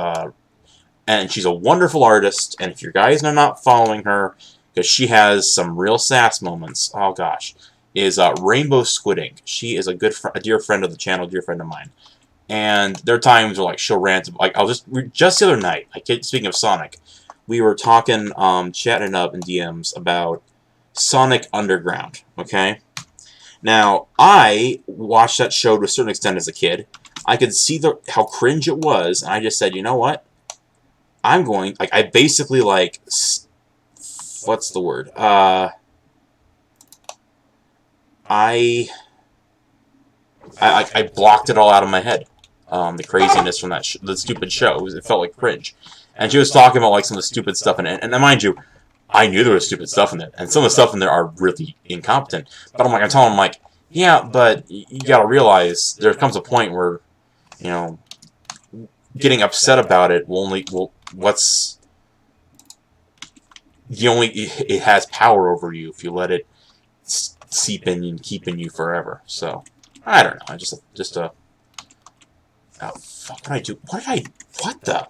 and she's a wonderful artist, and if you guys are not following her, because she has some real sass moments, oh gosh, is Rainbow Squid Ink. She is a dear friend of the channel, dear friend of mine. And there are times where, like, she'll rant, like, just the other night, speaking of Sonic, we were talking, chatting up in DMs about Sonic Underground, okay? Now, I watched that show to a certain extent as a kid. I could see how cringe it was, and I just said, you know what? I'm going, like, I basically, like, what's the word? I blocked it all out of my head. The craziness from the stupid show. It felt like cringe. And she was talking about, like, some of the stupid stuff in it. And mind you, I knew there was stupid stuff in it. And some of the stuff in there are really incompetent. But I'm telling them, like, yeah, but you gotta realize there comes a point where, getting upset about it it has power over you if you let it seep in and keep in you forever. So, I don't know. Oh, fuck, what the?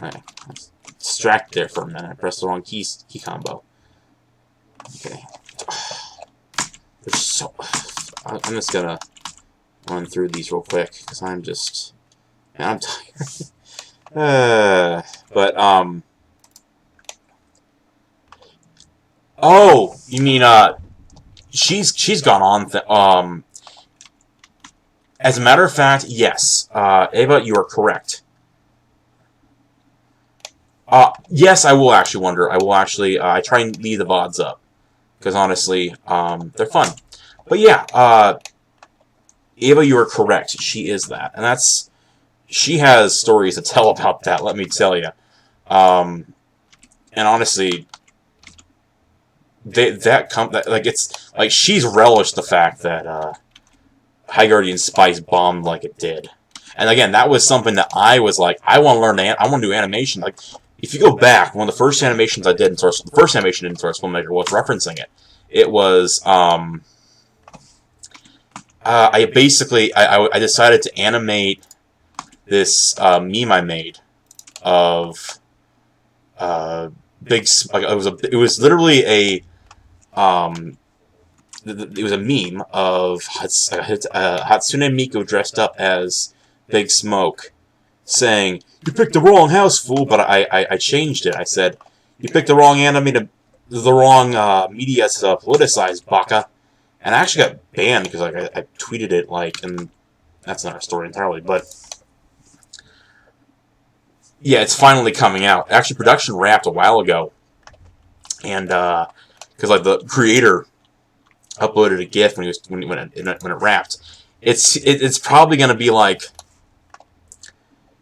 Alright, I was distracted there for a minute. I pressed the wrong key combo. Okay. I'm just gonna run through these real quick, because I'm tired. Oh, you mean, she's gone on, as a matter of fact, yes. Ava, you are correct. Yes, I will actually wonder. I will actually, I try and leave the VODs up. Because honestly, they're fun. But yeah, Ava, you are correct. She is that. And that's, she has stories to tell about that. Let me tell you. And honestly, like it's like she's relished the fact that High Guardian Spice bombed like it did. And again, that was something that I was like, I want to learn. I want to do animation. Like, if you go back, one of the first animations I did in Source, the first animation in Source Filmmaker was referencing it. It was I basically I decided to animate this meme I made of like it was literally a it was a meme of Hatsune Miku dressed up as Big Smoke, saying, "You picked the wrong house, fool." But I changed it. I said, "You picked the wrong the wrong media to politicize, baka." And I actually got banned because like I tweeted it like, and that's not a story entirely, but yeah, it's finally coming out. Actually, production wrapped a while ago, and because like the creator uploaded a GIF when it wrapped. It's probably gonna be like,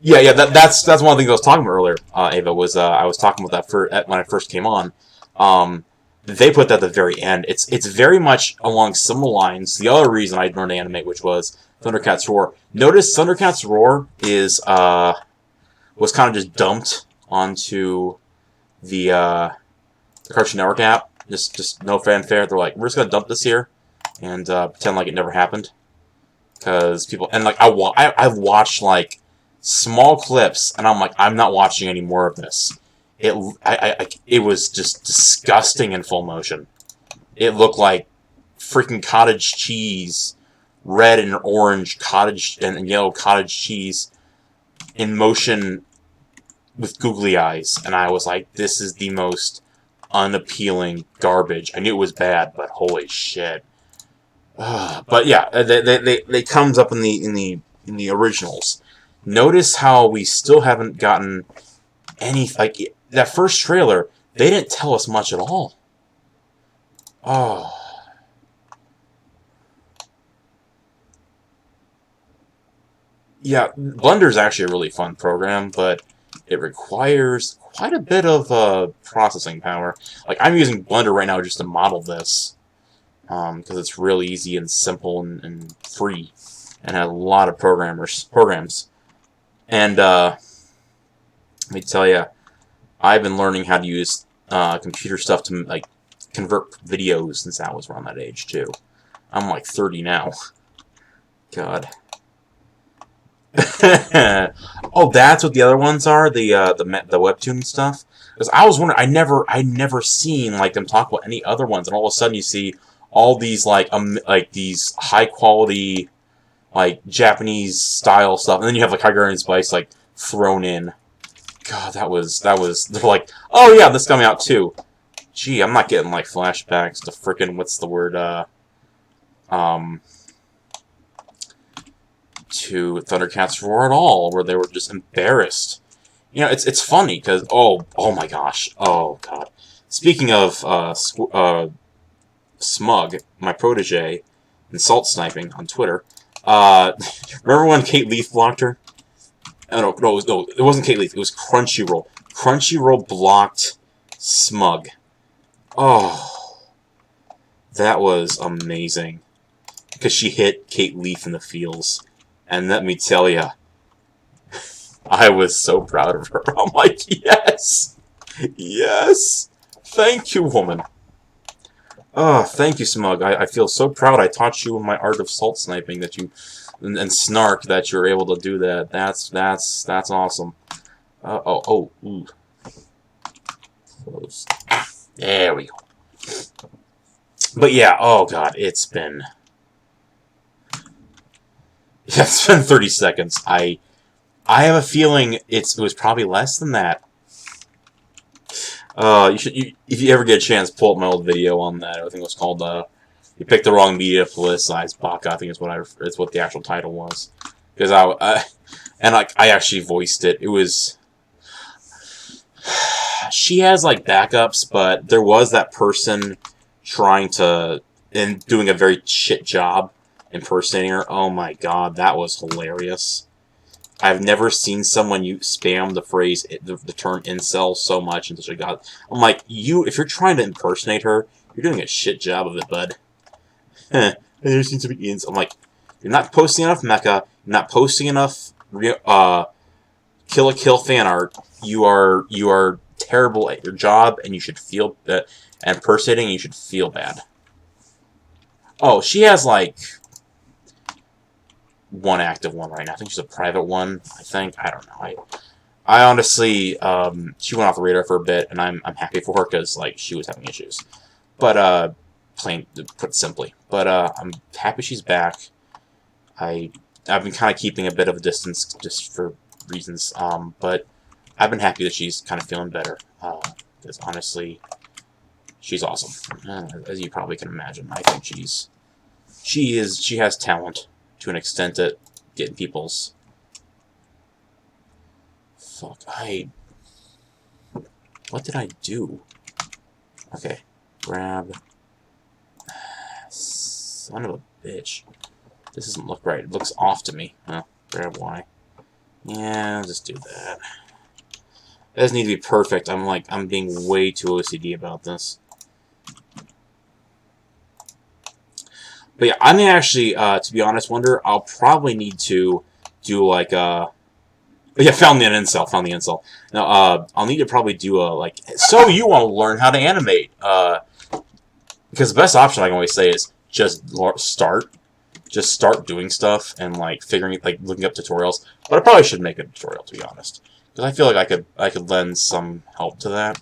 yeah. That's one of the things I was talking about earlier. Ava was I was talking about that when I first came on. They put that at the very end. It's very much along similar lines. The other reason I learned to animate, which was Thundercats Roar. Notice Thundercats Roar was kind of just dumped onto the Cartoon Network app. Just no fanfare. They're like, we're just gonna dump this here and pretend like it never happened. Because people, and like I've watched like small clips, and I'm like, I'm not watching any more of this. It was just disgusting in full motion. It looked like freaking cottage cheese, red and orange cottage and yellow cottage cheese in motion with googly eyes, and I was like, this is the most unappealing garbage. I knew it was bad, but holy shit. But yeah, they comes up in the originals. Notice how we still haven't gotten any, like, that first trailer, they didn't tell us much at all. Oh. Yeah, Blender's actually a really fun program, but it requires quite a bit of processing power. Like, I'm using Blender right now just to model this, because it's really easy and simple and free, and has a lot of programs. And let me tell you, I've been learning how to use computer stuff to like convert videos since I was around that age too. I'm like 30 now. God. Oh, that's what the other ones are, the webtoon stuff. Because I was wondering, I never seen like them talk about any other ones, and all of a sudden you see all these like these high quality like Japanese style stuff, and then you have like High Guardian Spice like thrown in. God, that was they're like, oh yeah, this is coming out too. Gee, I'm not getting like flashbacks to frickin' what's the word to Thundercats Roar at all, where they were just embarrassed. You know, it's funny because oh my gosh, oh god. Speaking of Smug, my protege, and salt sniping on Twitter. Remember when Kate Leaf blocked her? Oh, no, it wasn't Kate Leaf. It was Crunchyroll. Crunchyroll blocked Smug. Oh, that was amazing because she hit Kate Leaf in the feels. And let me tell ya, I was so proud of her. I'm like, yes! Yes! Thank you, woman. Oh, thank you, Smug. I feel so proud I taught you my art of salt sniping that you... And snark that you're able to do that. That's awesome. Ooh. Close. There we go. But yeah, oh god, it's been... Yeah, it's been 30 seconds. I have a feeling it was probably less than that. If you ever get a chance, pull up my old video on that. I think it was called "You Picked the Wrong Media to Politicize Baka." I think it's what the actual title was. Because I actually voiced it. It was. She has like backups, but there was that person trying to and doing a very shit job impersonating her. Oh my god, that was hilarious. I've never seen someone spam the phrase, the term incel so much until she got. I'm like, if you're trying to impersonate her, you're doing a shit job of it, bud. There seems to be incel. I'm like, you're not posting enough mecha. You're not posting enough Kill la Kill fan art. You are terrible at your job, and you should feel that. And impersonating, you should feel bad. Oh, she has like one active one right now. I think she's a private one. I think, I don't know. I honestly, she went off the radar for a bit, and I'm happy for her because like she was having issues. But plain put simply. But I'm happy she's back. I've been kind of keeping a bit of a distance just for reasons. But I've been happy that she's kind of feeling better. Because honestly, she's awesome. As you probably can imagine, I think she has talent to an extent at getting people's. Fuck, what did I do? Okay, grab. Son of a bitch. This doesn't look right. It looks off to me. Grab Y. Yeah, I'll just do that. It doesn't need to be perfect. I'm being way too OCD about this. But yeah, I may actually, to be honest, Wonder, I'll probably need to do like yeah, found the incel. Now, I'll need to probably do a, like, so you want to learn how to animate. Because the best option I can always say is just start. Just start doing stuff and, like, looking up tutorials. But I probably should make a tutorial, to be honest. Because I feel like I could lend some help to that.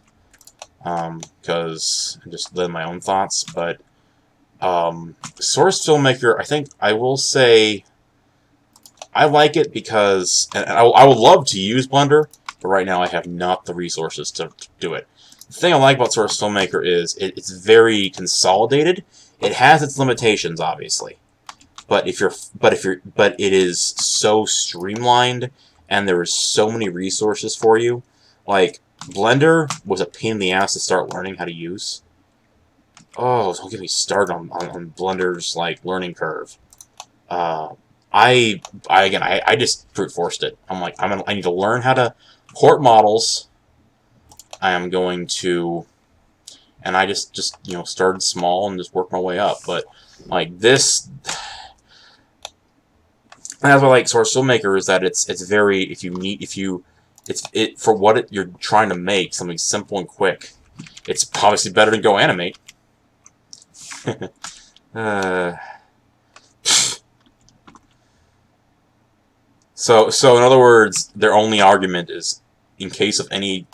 Because I just lend my own thoughts. But, Source Filmmaker, I think I will say I like it because, and I would love to use Blender, but right now I have not the resources to do it. The thing I like about Source Filmmaker is it's very consolidated. It has its limitations, obviously, but it is so streamlined, and there is so many resources for you. Like Blender was a pain in the ass to start learning how to use. Oh, don't get me started on Blender's like learning curve. I just brute forced it. I'm like, I need to learn how to port models. I am going to, and I just started small and just worked my way up. But like this, that's what I like Source Filmmaker is that it's very for what you're trying to make, something simple and quick. It's obviously better than Go Animate. So in other words, their only argument is, in case of any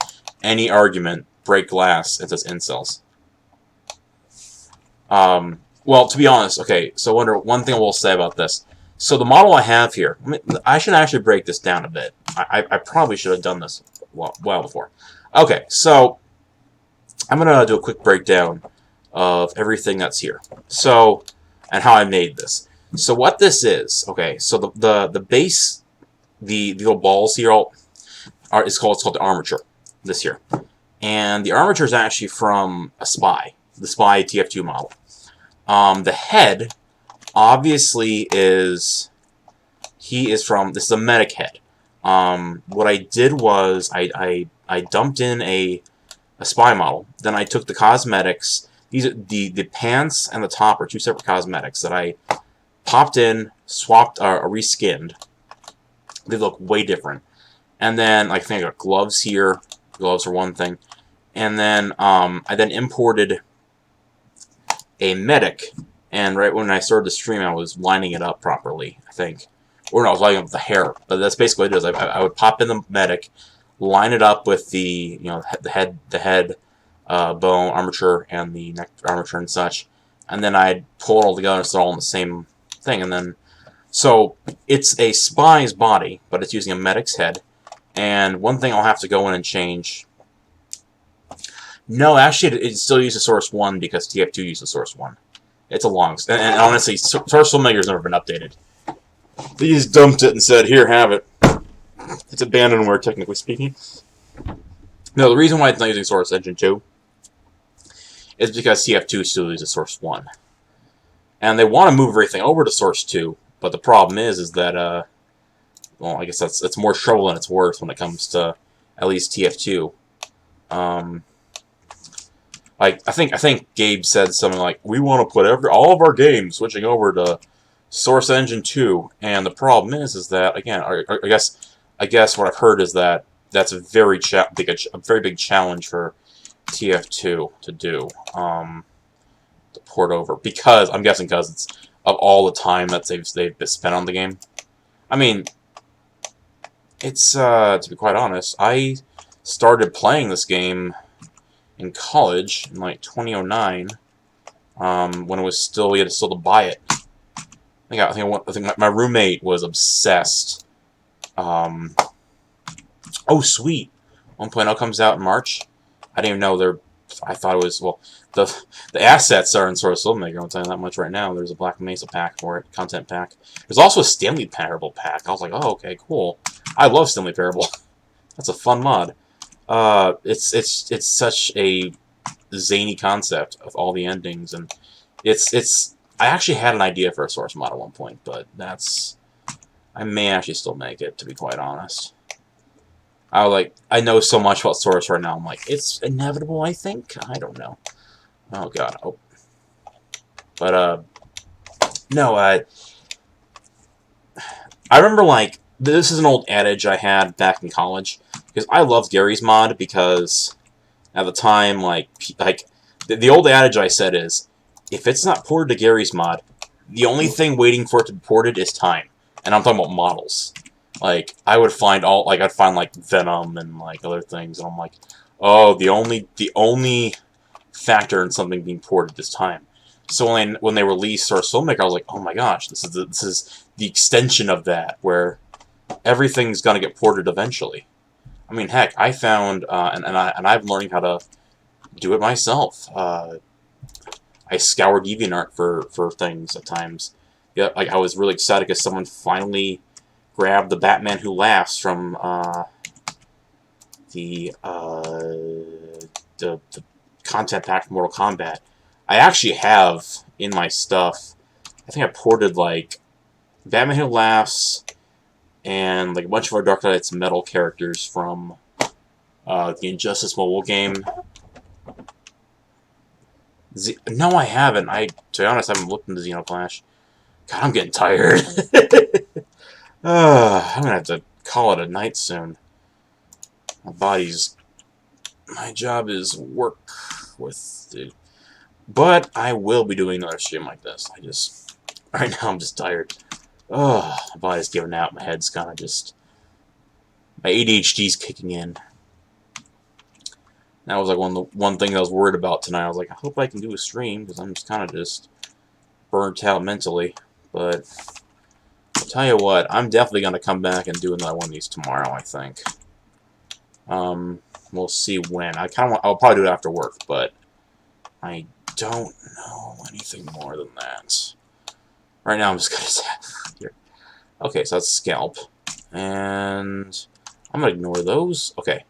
argument, break glass. It says incels. Well, to be honest, okay. So one thing I will say about this. So the model I have here, I should actually break this down a bit. I probably should have done this well before. Okay, so I'm gonna do a quick breakdown of everything that's here. So, and how I made this. So what this is, okay. So the base. The little balls here it's called the armature this here, and the armature is actually from a Spy, the Spy TF2 model. The head obviously is this is a medic head. What I did was I dumped in a Spy model. Then I took the cosmetics. These are the pants and the top are two separate cosmetics that I popped in, swapped, reskinned. They look way different. And then, I think I got gloves here. Gloves are one thing. And then, I then imported a medic. And right when I started the stream, I was lining it up properly, I think. Or no, I was lining up the hair. But that's basically what it is. I would pop in the medic, line it up with the, the head bone armature and the neck armature and such. And then I'd pull it all together so it's all in the same thing. And then so it's a Spy's body, but it's using a medic's head. And one thing I'll have to go in and change. No, actually, it still uses Source 1 because TF2 uses Source 1. It's a long... And honestly, Source Filmmaker's never been updated. They just dumped it and said, here, have it. It's abandonware, technically speaking. No, the reason why it's not using Source Engine 2 is because TF2 still uses Source 1. And they want to move everything over to Source 2. But the problem is that well, I guess it's more trouble than it's worth when it comes to at least TF2. Like I think Gabe said something like, we want to put all of our games switching over to Source Engine 2, and the problem is that again, I guess what I've heard is that that's a very big challenge for TF2 to do, to port over, because I'm guessing because it's of all the time that they've spent on the game. I mean, it's to be quite honest, I started playing this game in college in like 2009, when it was still, you had to still to buy it. I think my roommate was obsessed. Oh sweet, 1.0 comes out in March. I didn't even know I thought it was, well, the assets are in Source Filmmaker. I'll tell you that much right now. There's a Black Mesa pack for it, content pack. There's also a Stanley Parable pack. I was like, oh okay, cool. I love Stanley Parable. That's a fun mod. It's such a zany concept of all the endings, and it's I actually had an idea for a Source mod at one point, but I may actually still make it, to be quite honest. I know so much about Source right now, I'm like, it's inevitable, I think? I don't know. Oh god. Oh. But no, I remember, like, this is an old adage I had back in college, because I loved Gary's mod, because at the time, like the old adage I said is, if it's not ported to Gary's mod, the only thing waiting for it to be ported is time. And I'm talking about models. Like, I'd find like Venom and like other things, and I'm like, oh, the only factor in something being ported is time. So when they released Source Filmmaker, I was like, oh my gosh, this is the extension of that, where everything's gonna get ported eventually. I mean, heck, I found and I'm learning how to do it myself. I scour DeviantArt for things at times. Yeah, like I was really excited because someone finally grabbed the Batman Who Laughs from the content pack from Mortal Kombat. I actually have in my stuff, I think I ported like Batman Who Laughs and like a bunch of our Dark Knight's Metal characters from the Injustice mobile game. No, I haven't. To be honest, I haven't looked into Xenoclash. God, I'm getting tired. I'm gonna have to call it a night soon. My job is work with it. But I will be doing another stream like this. Right now I'm just tired. My body's giving out. My head's kind of just, my ADHD's kicking in. That was like one thing I was worried about tonight. I was like, I hope I can do a stream, because I'm just kind of just burnt out mentally. But I'll tell you what, I'm definitely going to come back and do another one of these tomorrow, I think. We'll see when. I'll probably do it after work, but I don't know anything more than that. Right now I'm just going to here. Okay, so that's scalp. And I'm going to ignore those. Okay.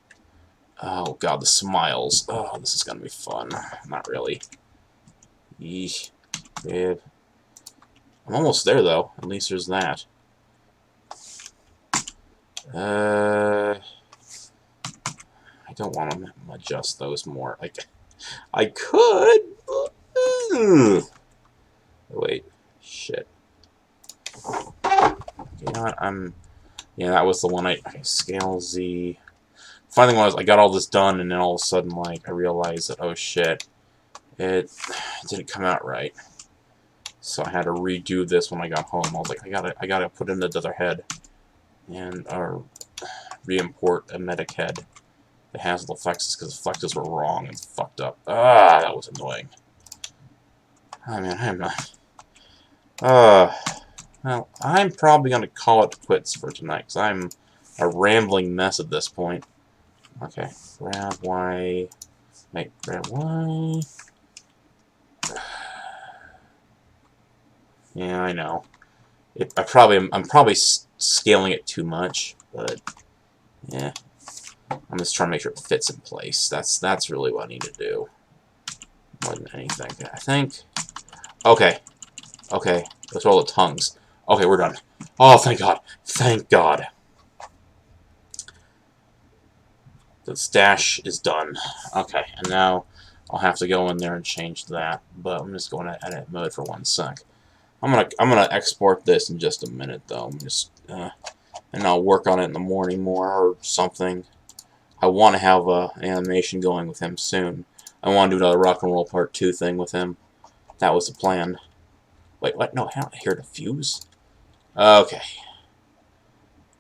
Oh god, the smiles. Oh, this is gonna be fun. Not really. Eesh. Yeah. I'm almost there, though. At least there's that. I don't want to adjust those more. Like, I could. Wait. Shit. You know what? Yeah, that was the one okay, scale Z. Funny thing was, I got all this done, and then all of a sudden, like, I realized that, oh shit, it didn't come out right. So I had to redo this when I got home. I was like, I gotta put in the other head, and re-import a medic head that has the flexes, because the flexes were wrong and fucked up. That was annoying. I mean, I'm not. Well, I'm probably gonna call it quits for tonight, because I'm a rambling mess at this point. Okay, grab Y. Wait, grab Y. Yeah, I know. I'm probably scaling it too much, but yeah. I'm just trying to make sure it fits in place. That's really what I need to do. More than anything, I think. Okay. Okay. Those are all the tongues. Okay, we're done. Oh, thank God. Thank God. The stash is done. Okay, and now I'll have to go in there and change that. But I'm just going to edit mode for 1 sec. I'm gonna export this in just a minute though. I'm just and I'll work on it in the morning more or something. I want to have an animation going with him soon. I want to do another Rock and Roll Part 2 thing with him. That was the plan. Wait, what? No, I don't hear the fuse. Okay.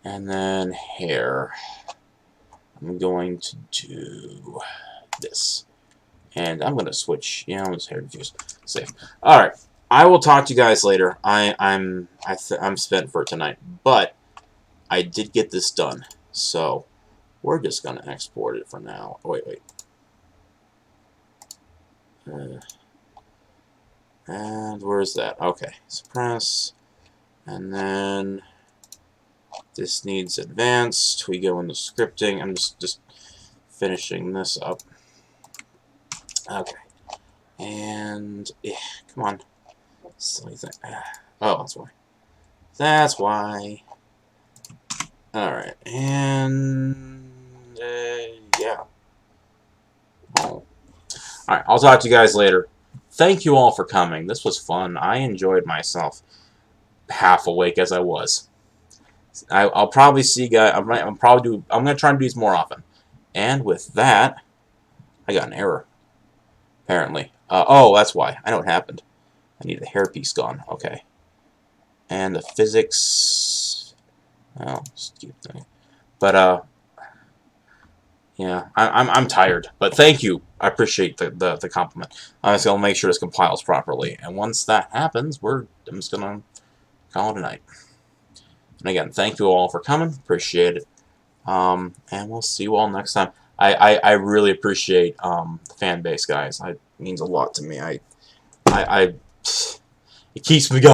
And then hair. I'm going to do this. And I'm going to switch. Yeah, I'm just hair diffuse. Safe. Alright. I will talk to you guys later. I'm spent for tonight. But I did get this done. So we're just going to export it for now. Oh, wait. And where's that? Okay. Suppress. And then this needs advanced. We go into scripting. I'm just finishing this up. Okay. And yeah, come on. Silly thing. Oh, that's why. That's why. Alright. And yeah. Oh. Alright, I'll talk to you guys later. Thank you all for coming. This was fun. I enjoyed myself. Half awake as I was. I'll probably see you guys. I'm gonna try and do these more often. And with that, I got an error. Apparently. Oh, that's why. I know what happened. I need the hairpiece gone. Okay. And the physics. Oh, just keep thinking. But yeah, I'm tired. But thank you. I appreciate the compliment. I'm just gonna make sure this compiles properly. And once that happens, I'm just gonna call it a night. And again, thank you all for coming. Appreciate it. And we'll see you all next time. I really appreciate the fan base, guys. It means a lot to me. It keeps me going.